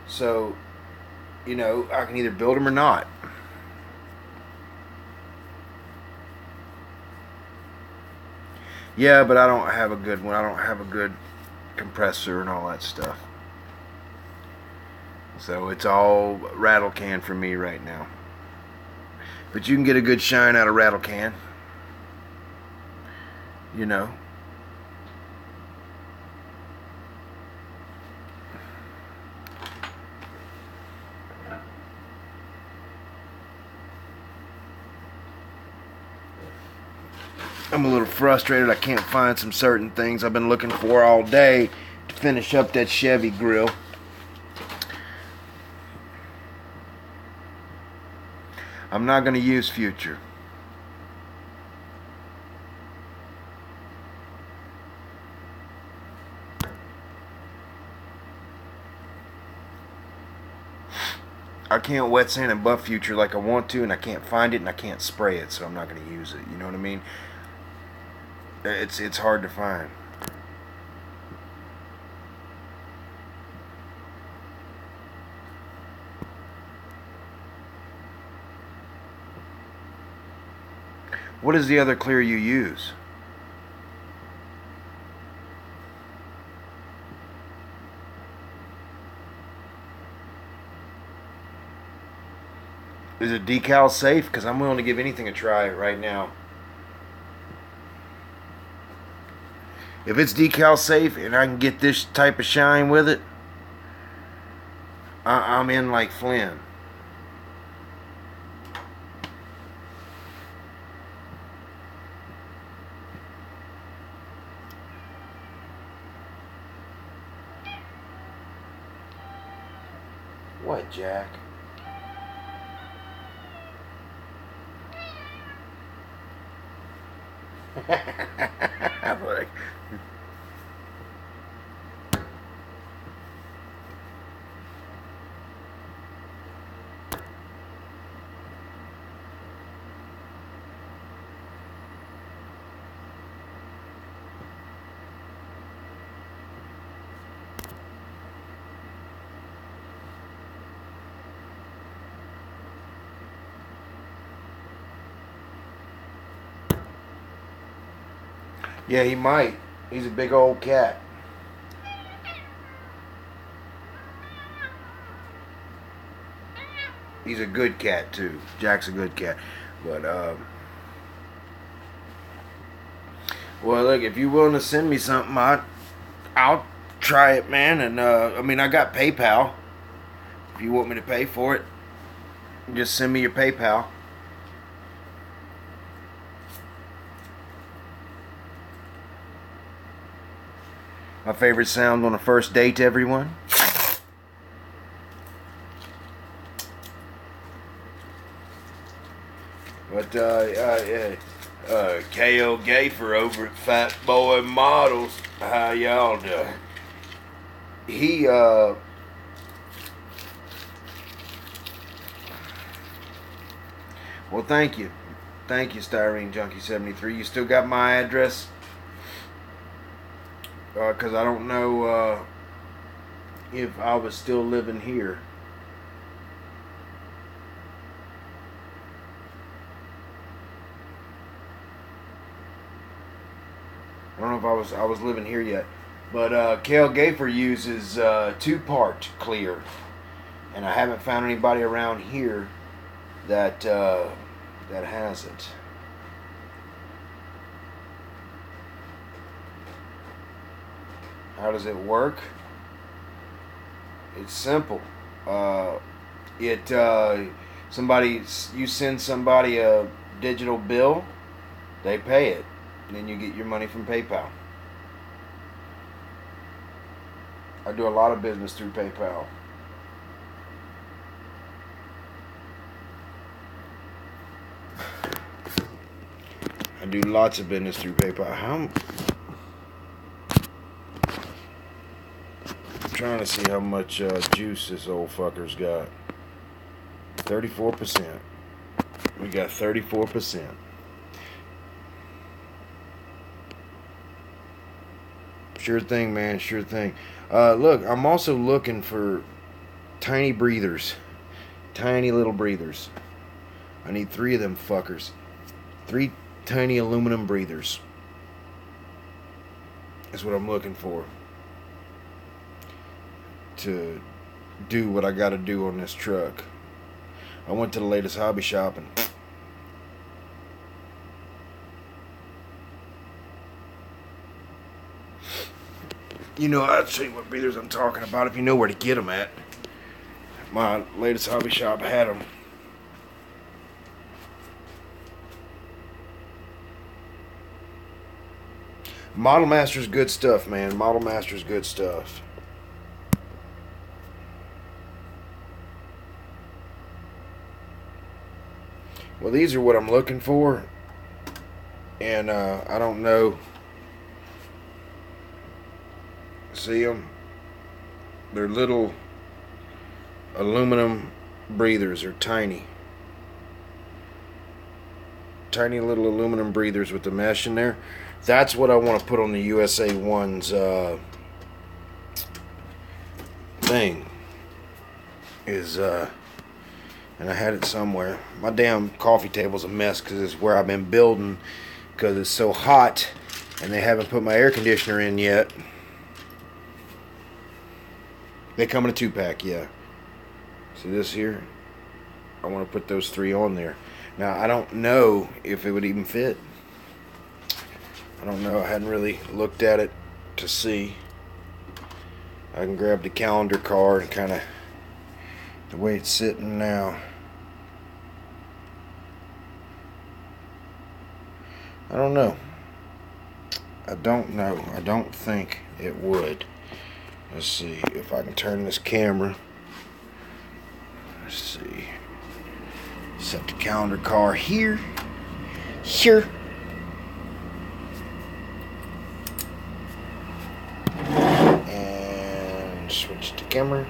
So, you know, I can either build them or not. Yeah, but I don't have a good one. I don't have a good compressor and all that stuff. So it's all rattle can for me right now. But you can get a good shine out of rattle can. You know. I'm a little frustrated. I can't find some certain things I've been looking for all day to finish up that Chevy grill. I'm not going to use Future. I can't wet sand and buff Future like I want to, and I can't find it, and I can't spray it, so I'm not going to use it. You know what I mean? It's hard to find. What is the other clear you use? Is it decal safe? Because I'm willing to give anything a try right now. If it's decal safe and I can get this type of shine with it, I'm in like Flynn. What, Jack? Like, yeah, he might. He's a big old cat. He's a good cat too. Jack's a good cat. But well, look, if you're willing to send me something, I'll try it, man. And I mean, I got PayPal. If you want me to pay for it, just send me your PayPal. My favorite sound on a first date, everyone. But K.O. Gafer over at Fat Boy Models, how y'all doing? He well, thank you, Styrene Junkie 73. You still got my address? Because I don't know if I was still living here. I don't know if I was living here yet. But Kale Gafer uses 2-part clear, and I haven't found anybody around here that has it. How does it work? It's simple. You send somebody a digital bill, they pay it, and then you get your money from PayPal. I do a lot of business through PayPal. I do lots of business through PayPal. I'm trying to see how much juice this old fucker's got. 34%. We got 34%. Sure thing, man. Sure thing. Look, I'm also looking for tiny breathers. Tiny little breathers. I need 3 of them fuckers. 3 tiny aluminum breathers. That's what I'm looking for. To do what I gotta do on this truck. I went to the latest hobby shop and you know, I'll tell you what breathers I'm talking about if you know where to get them at. My latest hobby shop had them. Model Master's good stuff, man. Model Master's good stuff. Well, these are what I'm looking for. And I don't know. See them? They're little aluminum breathers. They're tiny. Tiny little aluminum breathers with the mesh in there. That's what I want to put on the USA 1's thing. And I had it somewhere. My damn coffee table's a mess because it's where I've been building because it's so hot and they haven't put my air conditioner in yet. They come in a 2-pack, yeah. See this here? I want to put those 3 on there. Now, I don't know if it would even fit. I don't know. I hadn't really looked at it to see. I can grab the calendar card and kind of the way it's sitting now. I don't know. I don't know. I don't think it would. Let's see if I can turn this camera. Let's see. Set the calendar car here. Here. And switch to camera.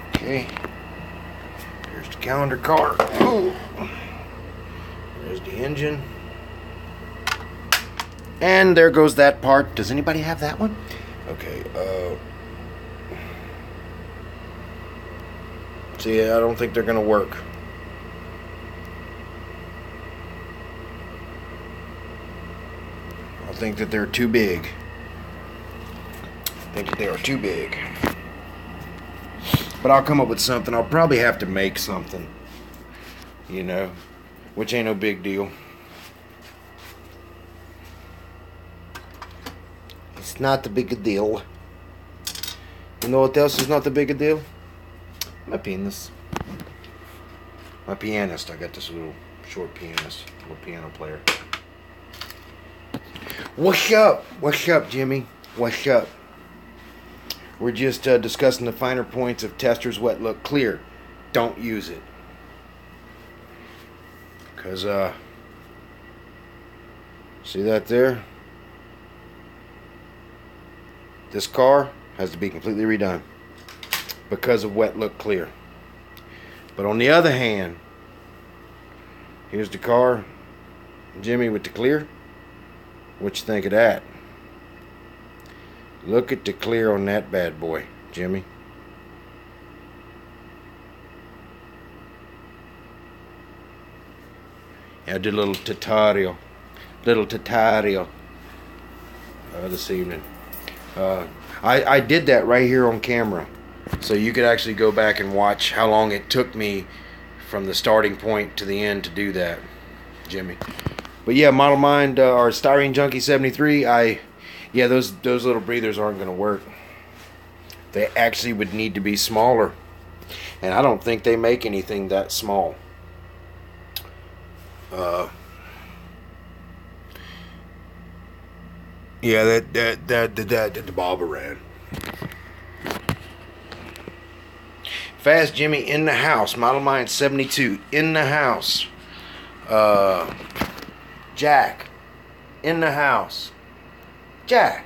Okay. Here's the calendar car. Ooh. There's the engine. And there goes that part. Does anybody have that one? Okay, see, I don't think they're gonna work. I think that they're too big. I think that they are too big. But I'll come up with something. I'll probably have to make something. You know, which ain't no big deal. It's not a big deal. You know what else is not a big deal? My penis. My pianist. I got this little short pianist, little piano player. What's up? What's up, Jimmy? What's up? We're just discussing the finer points of Tester's Wet Look Clear. Don't use it. Because, see that there? This car has to be completely redone because of Wet Look Clear. But on the other hand, here's the car, Jimmy, with the clear. What you think of that? Look at the clear on that bad boy, Jimmy. I did a little tutorial this evening. I did that right here on camera, so you could actually go back and watch how long it took me from the starting point to the end to do that, Jimmy. But yeah, Model Mind or Styrene Junkie 73. Yeah, those little breathers aren't going to work. They actually would need to be smaller, and I don't think they make anything that small. Yeah, the Bobber ran. Fast Jimmy in the house. Model Mind 72 in the house. Jack in the house. Jack.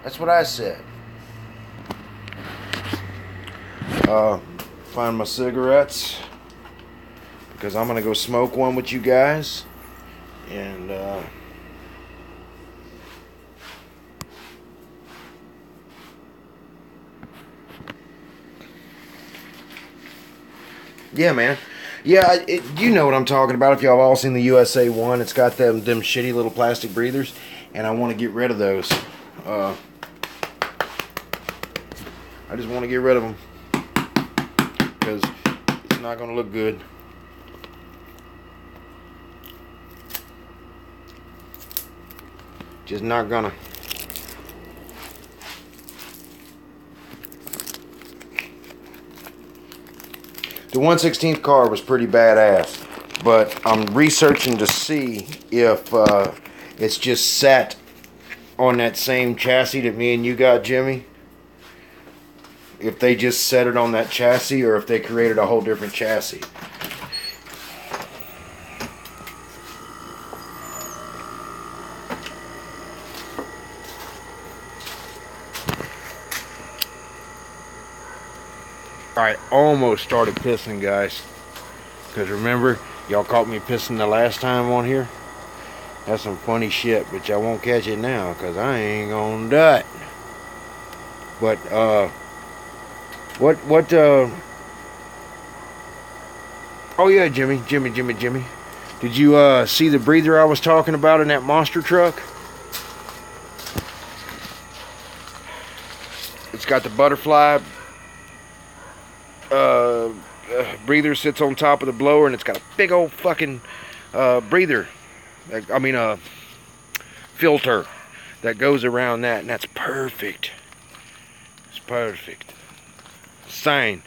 That's what I said. Find my cigarettes because I'm gonna go smoke one with you guys, and Yeah, man. Yeah, you know what I'm talking about. If y'all have all seen the USA 1, it's got them shitty little plastic breathers, and I want to get rid of those. I just want to get rid of them because it's not going to look good. Just not gonna. The 1/16 car was pretty badass, but I'm researching to see if it's just sat on that same chassis that me and you got, Jimmy. If they just set it on that chassis or if they created a whole different chassis. I almost started pissing, guys, because remember, y'all caught me pissing the last time on here. That's some funny shit, but y'all won't catch it now because I ain't gonna do it. But oh yeah, Jimmy, did you see the breather I was talking about in that monster truck? It's got the butterfly breather, sits on top of the blower, and it's got a big old fucking breather, filter that goes around that, and that's perfect. It's perfect. Sign: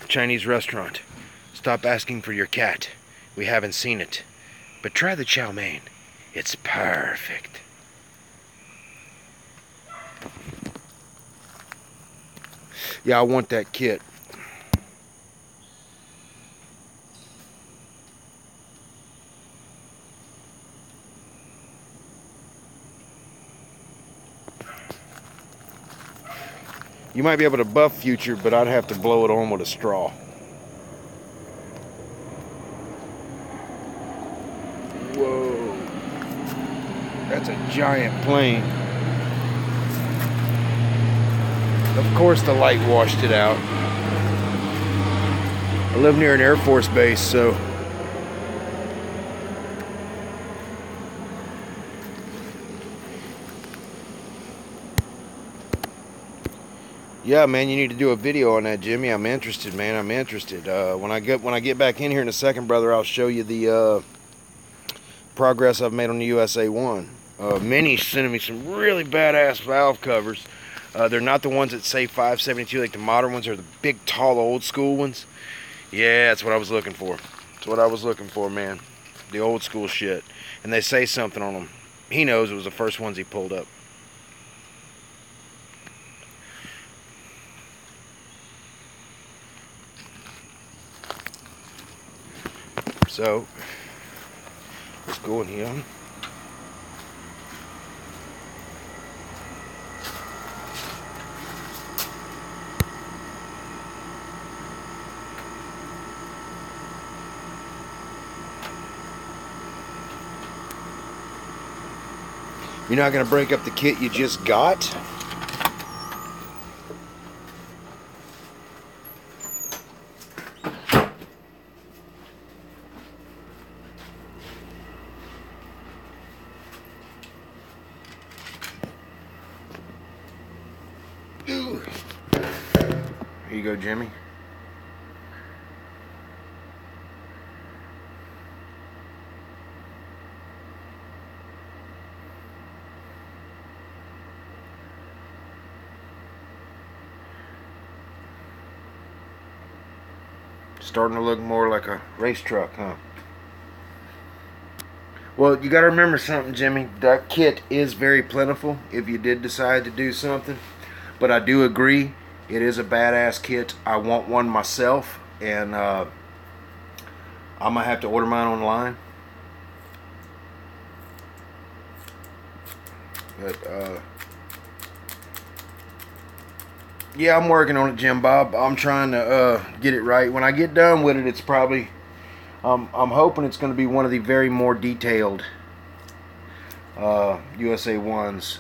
Chinese restaurant. Stop asking for your cat. We haven't seen it, but try the chow mein. It's perfect. Yeah, I want that kit. You might be able to buff Future, but I'd have to blow it on with a straw. Whoa. That's a giant plane. Of course the light washed it out. I live near an Air Force base, so... Yeah, man, you need to do a video on that, Jimmy. I'm interested, man. I'm interested. When I get back in here in a second, brother, I'll show you the progress I've made on the USA 1. Minnie's sending me some really badass valve covers. They're not the ones that say 572 like the modern ones. They're the big, tall, old school ones. Yeah, that's what I was looking for. That's what I was looking for, man. The old school shit. And they say something on them. He knows it was the first ones he pulled up. So, let's go in here. You're not going to break up the kit you just got? Here you go, Jimmy. Starting to look more like a race truck, huh? Well, you got to remember something, Jimmy. That kit is very plentiful if you did decide to do something. But I do agree, it is a badass kit. I want one myself, and I'm going to have to order mine online. But, yeah, I'm working on it, Jim Bob. I'm trying to get it right. When I get done with it, it's probably... I'm hoping it's going to be one of the very more detailed USA 1s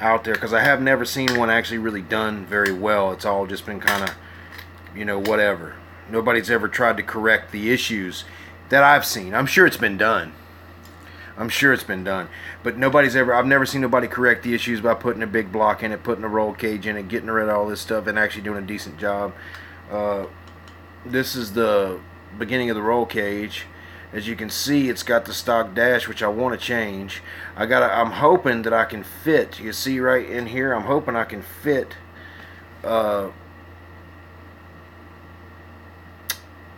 out there, because I have never seen one actually really done very well. It's all just been kind of, you know, whatever. Nobody's ever tried to correct the issues that I've seen. I'm sure it's been done. I'm sure it's been done. But I've never seen nobody correct the issues by putting a big block in it, putting a roll cage in it, getting rid of all this stuff, and actually doing a decent job. This is the beginning of the roll cage. As you can see, it's got the stock dash, which I want to change. I'm hoping that I can fit. You see right in here, I'm hoping I can fit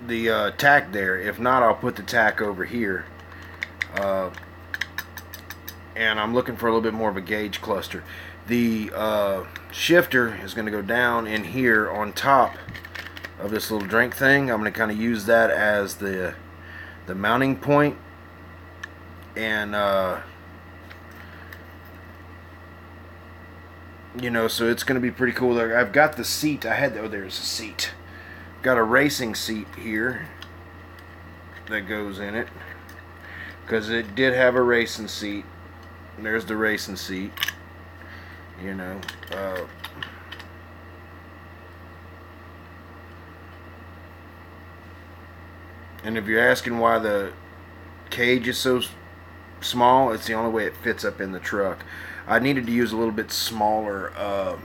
the tack there. If not, I'll put the tack over here. And I'm looking for a little bit more of a gauge cluster. The shifter is going to go down in here on top of this little drink thing. I'm going to kind of use that as the mounting point, and you know, so it's going to be pretty cool. I've got the seat. There's a seat. Got a racing seat here that goes in it, because it did have a racing seat. There's the racing seat, you know. And if you're asking why the cage is so small, it's the only way it fits up in the truck. I needed to use a little bit smaller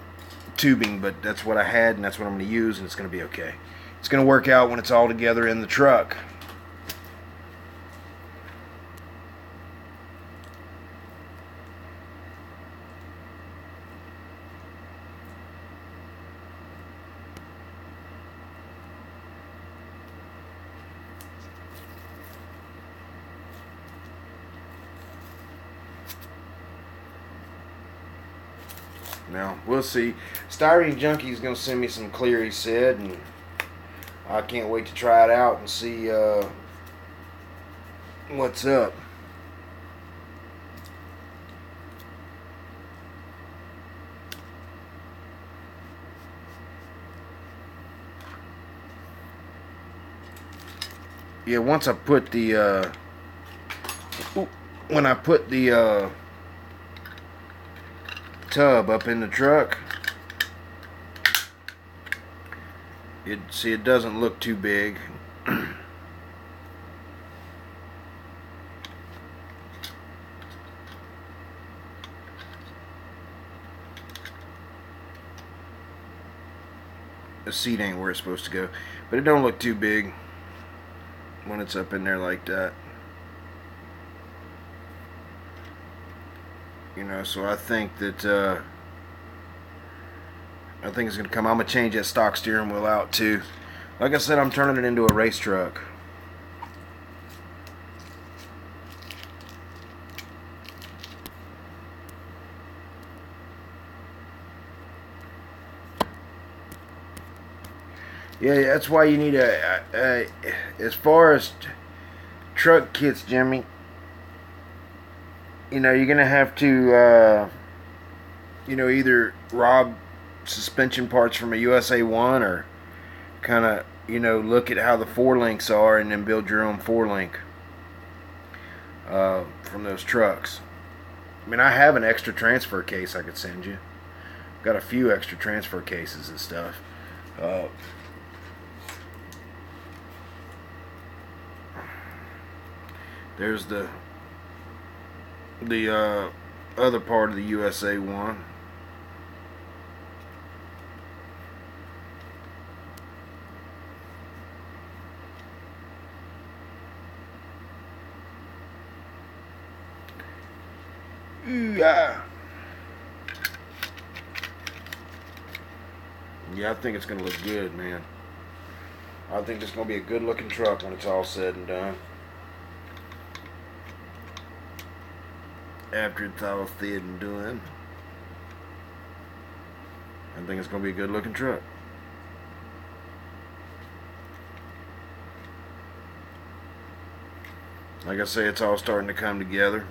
tubing, but that's what I had, and that's what I'm going to use, and it's going to be okay. It's going to work out when it's all together in the truck. Now, we'll see. Styrene Junkie is going to send me some clear, he said, and I can't wait to try it out and see what's up. Yeah, once I put the when I put the tub up in the truck, it doesn't look too big. The seat ain't where it's supposed to go, but it don't look too big when it's up in there like that. You know, so I think that I think it's gonna come. I'm gonna change that stock steering wheel out too. Like I said, I'm turning it into a race truck. Yeah, that's why you need as far as truck kits, Jimmy. You know, you're gonna have to, you know, either rob suspension parts from a USA 1 or kind of, you know, look at how the 4-links are and then build your own 4-link from those trucks. I mean, I have an extra transfer case I could send you. Got a few extra transfer cases and stuff. There's the other part of the USA 1. Yeah, I think it's gonna look good, man. I think it's gonna be a good looking truck when it's all said and done. After it's all said and done, I think it's gonna be a good looking truck. Like I say, it's all starting to come together.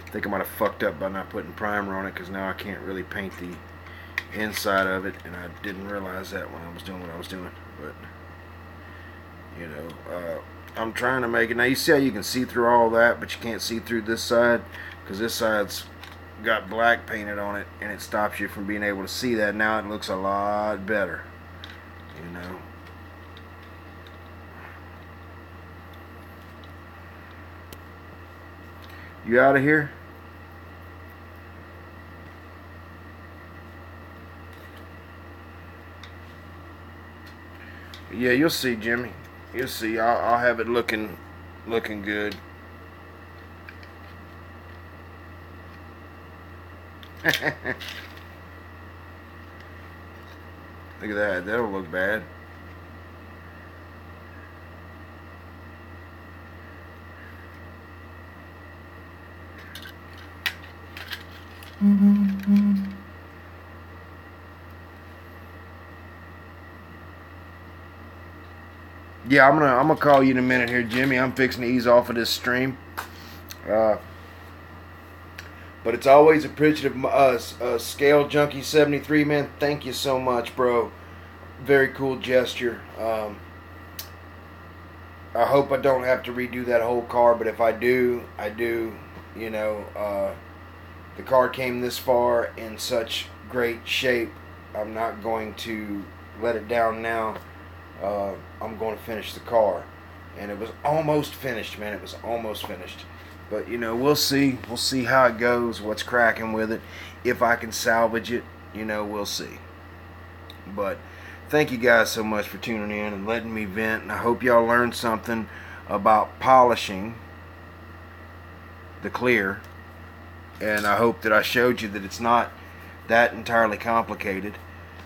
I think I might have fucked up by not putting primer on it, because now I can't really paint the inside of it, and I didn't realize that when I was doing what I was doing. But you know, I'm trying to make it. Now you see how you can see through all that, but you can't see through this side, because this side's got black painted on it, and it stops you from being able to see that. Now it looks a lot better, you know. You out of here? Yeah, you'll see, Jimmy. You'll see. I'll have it looking good. Look at that. That don't look bad. Yeah, I'm gonna call you in a minute here, Jimmy. I'm fixing to ease off of this stream. But it's always appreciative of Scale Junkie 73, man. Thank you so much, bro. Very cool gesture. I hope I don't have to redo that whole car, but if I do, I do. You know, the car came this far in such great shape. I'm not going to let it down now. I'm going to finish the car. And it was almost finished, man. It was almost finished. But, you know, we'll see. We'll see how it goes, what's cracking with it. If I can salvage it, you know, we'll see. But thank you guys so much for tuning in and letting me vent. And I hope y'all learned something about polishing the clear. And I hope that I showed you that it's not that entirely complicated.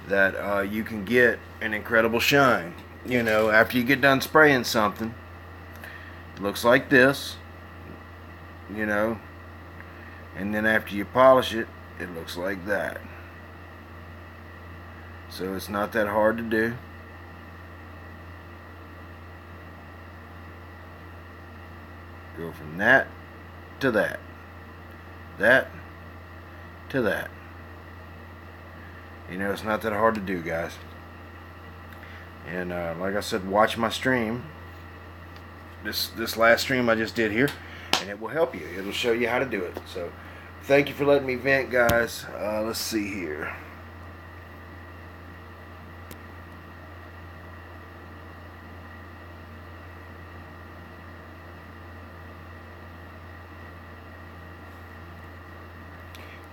That you can get an incredible shine. You know, after you get done spraying something, it looks like this. You know, and then after you polish it, it looks like that. So it's not that hard to do. Go from that to that. That to that. You know, it's not that hard to do, guys. And like I said, watch my stream. This last stream I just did here. And it will help you. It'll show you how to do it. So, thank you for letting me vent, guys. Let's see here.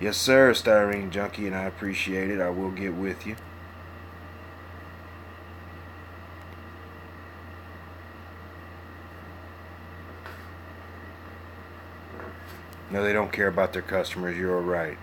Yes, sir, Styrene Junkie, and I appreciate it. I will get with you. No, they don't care about their customers. You're right.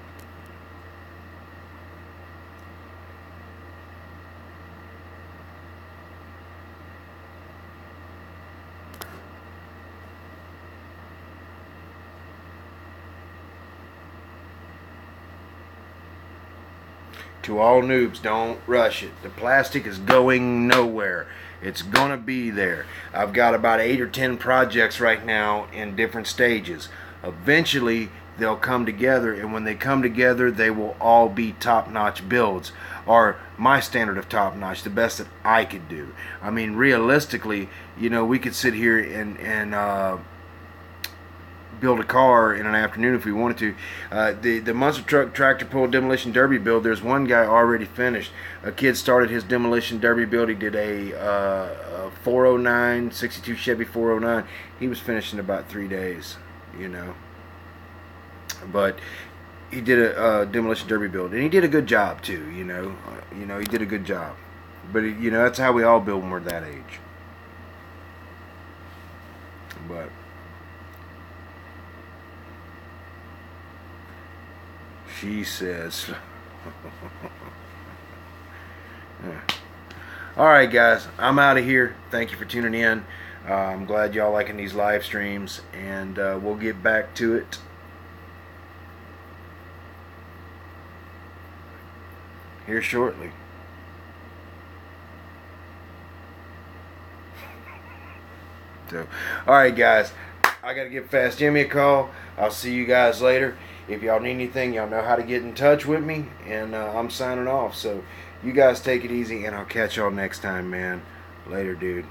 To all noobs, don't rush it. The plastic is going nowhere. It's gonna be there. I've got about 8 or 10 projects right now in different stages. Eventually they'll come together, and when they come together, they will all be top-notch builds, or my standard of top-notch, the best that I could do. I mean, realistically, you know, we could sit here and build a car in an afternoon if we wanted to. The monster truck tractor pull demolition derby build, there's one guy already finished. A kid started his demolition derby build. He did a 409 62 Chevy 409. He was finished in about 3 days, you know. But he did a demolition derby build, and he did a good job too, you know. He did a good job. But you know, that's how we all build when we're that age. But she says alright guys, I'm out of here. Thank you for tuning in. I'm glad y'all liking these live streams, and we'll get back to it here shortly. So, alright guys, I gotta give Fast Jimmy a call. I'll see you guys later. If y'all need anything, y'all know how to get in touch with me. And I'm signing off. So you guys take it easy, and I'll catch y'all next time, man. Later, dude.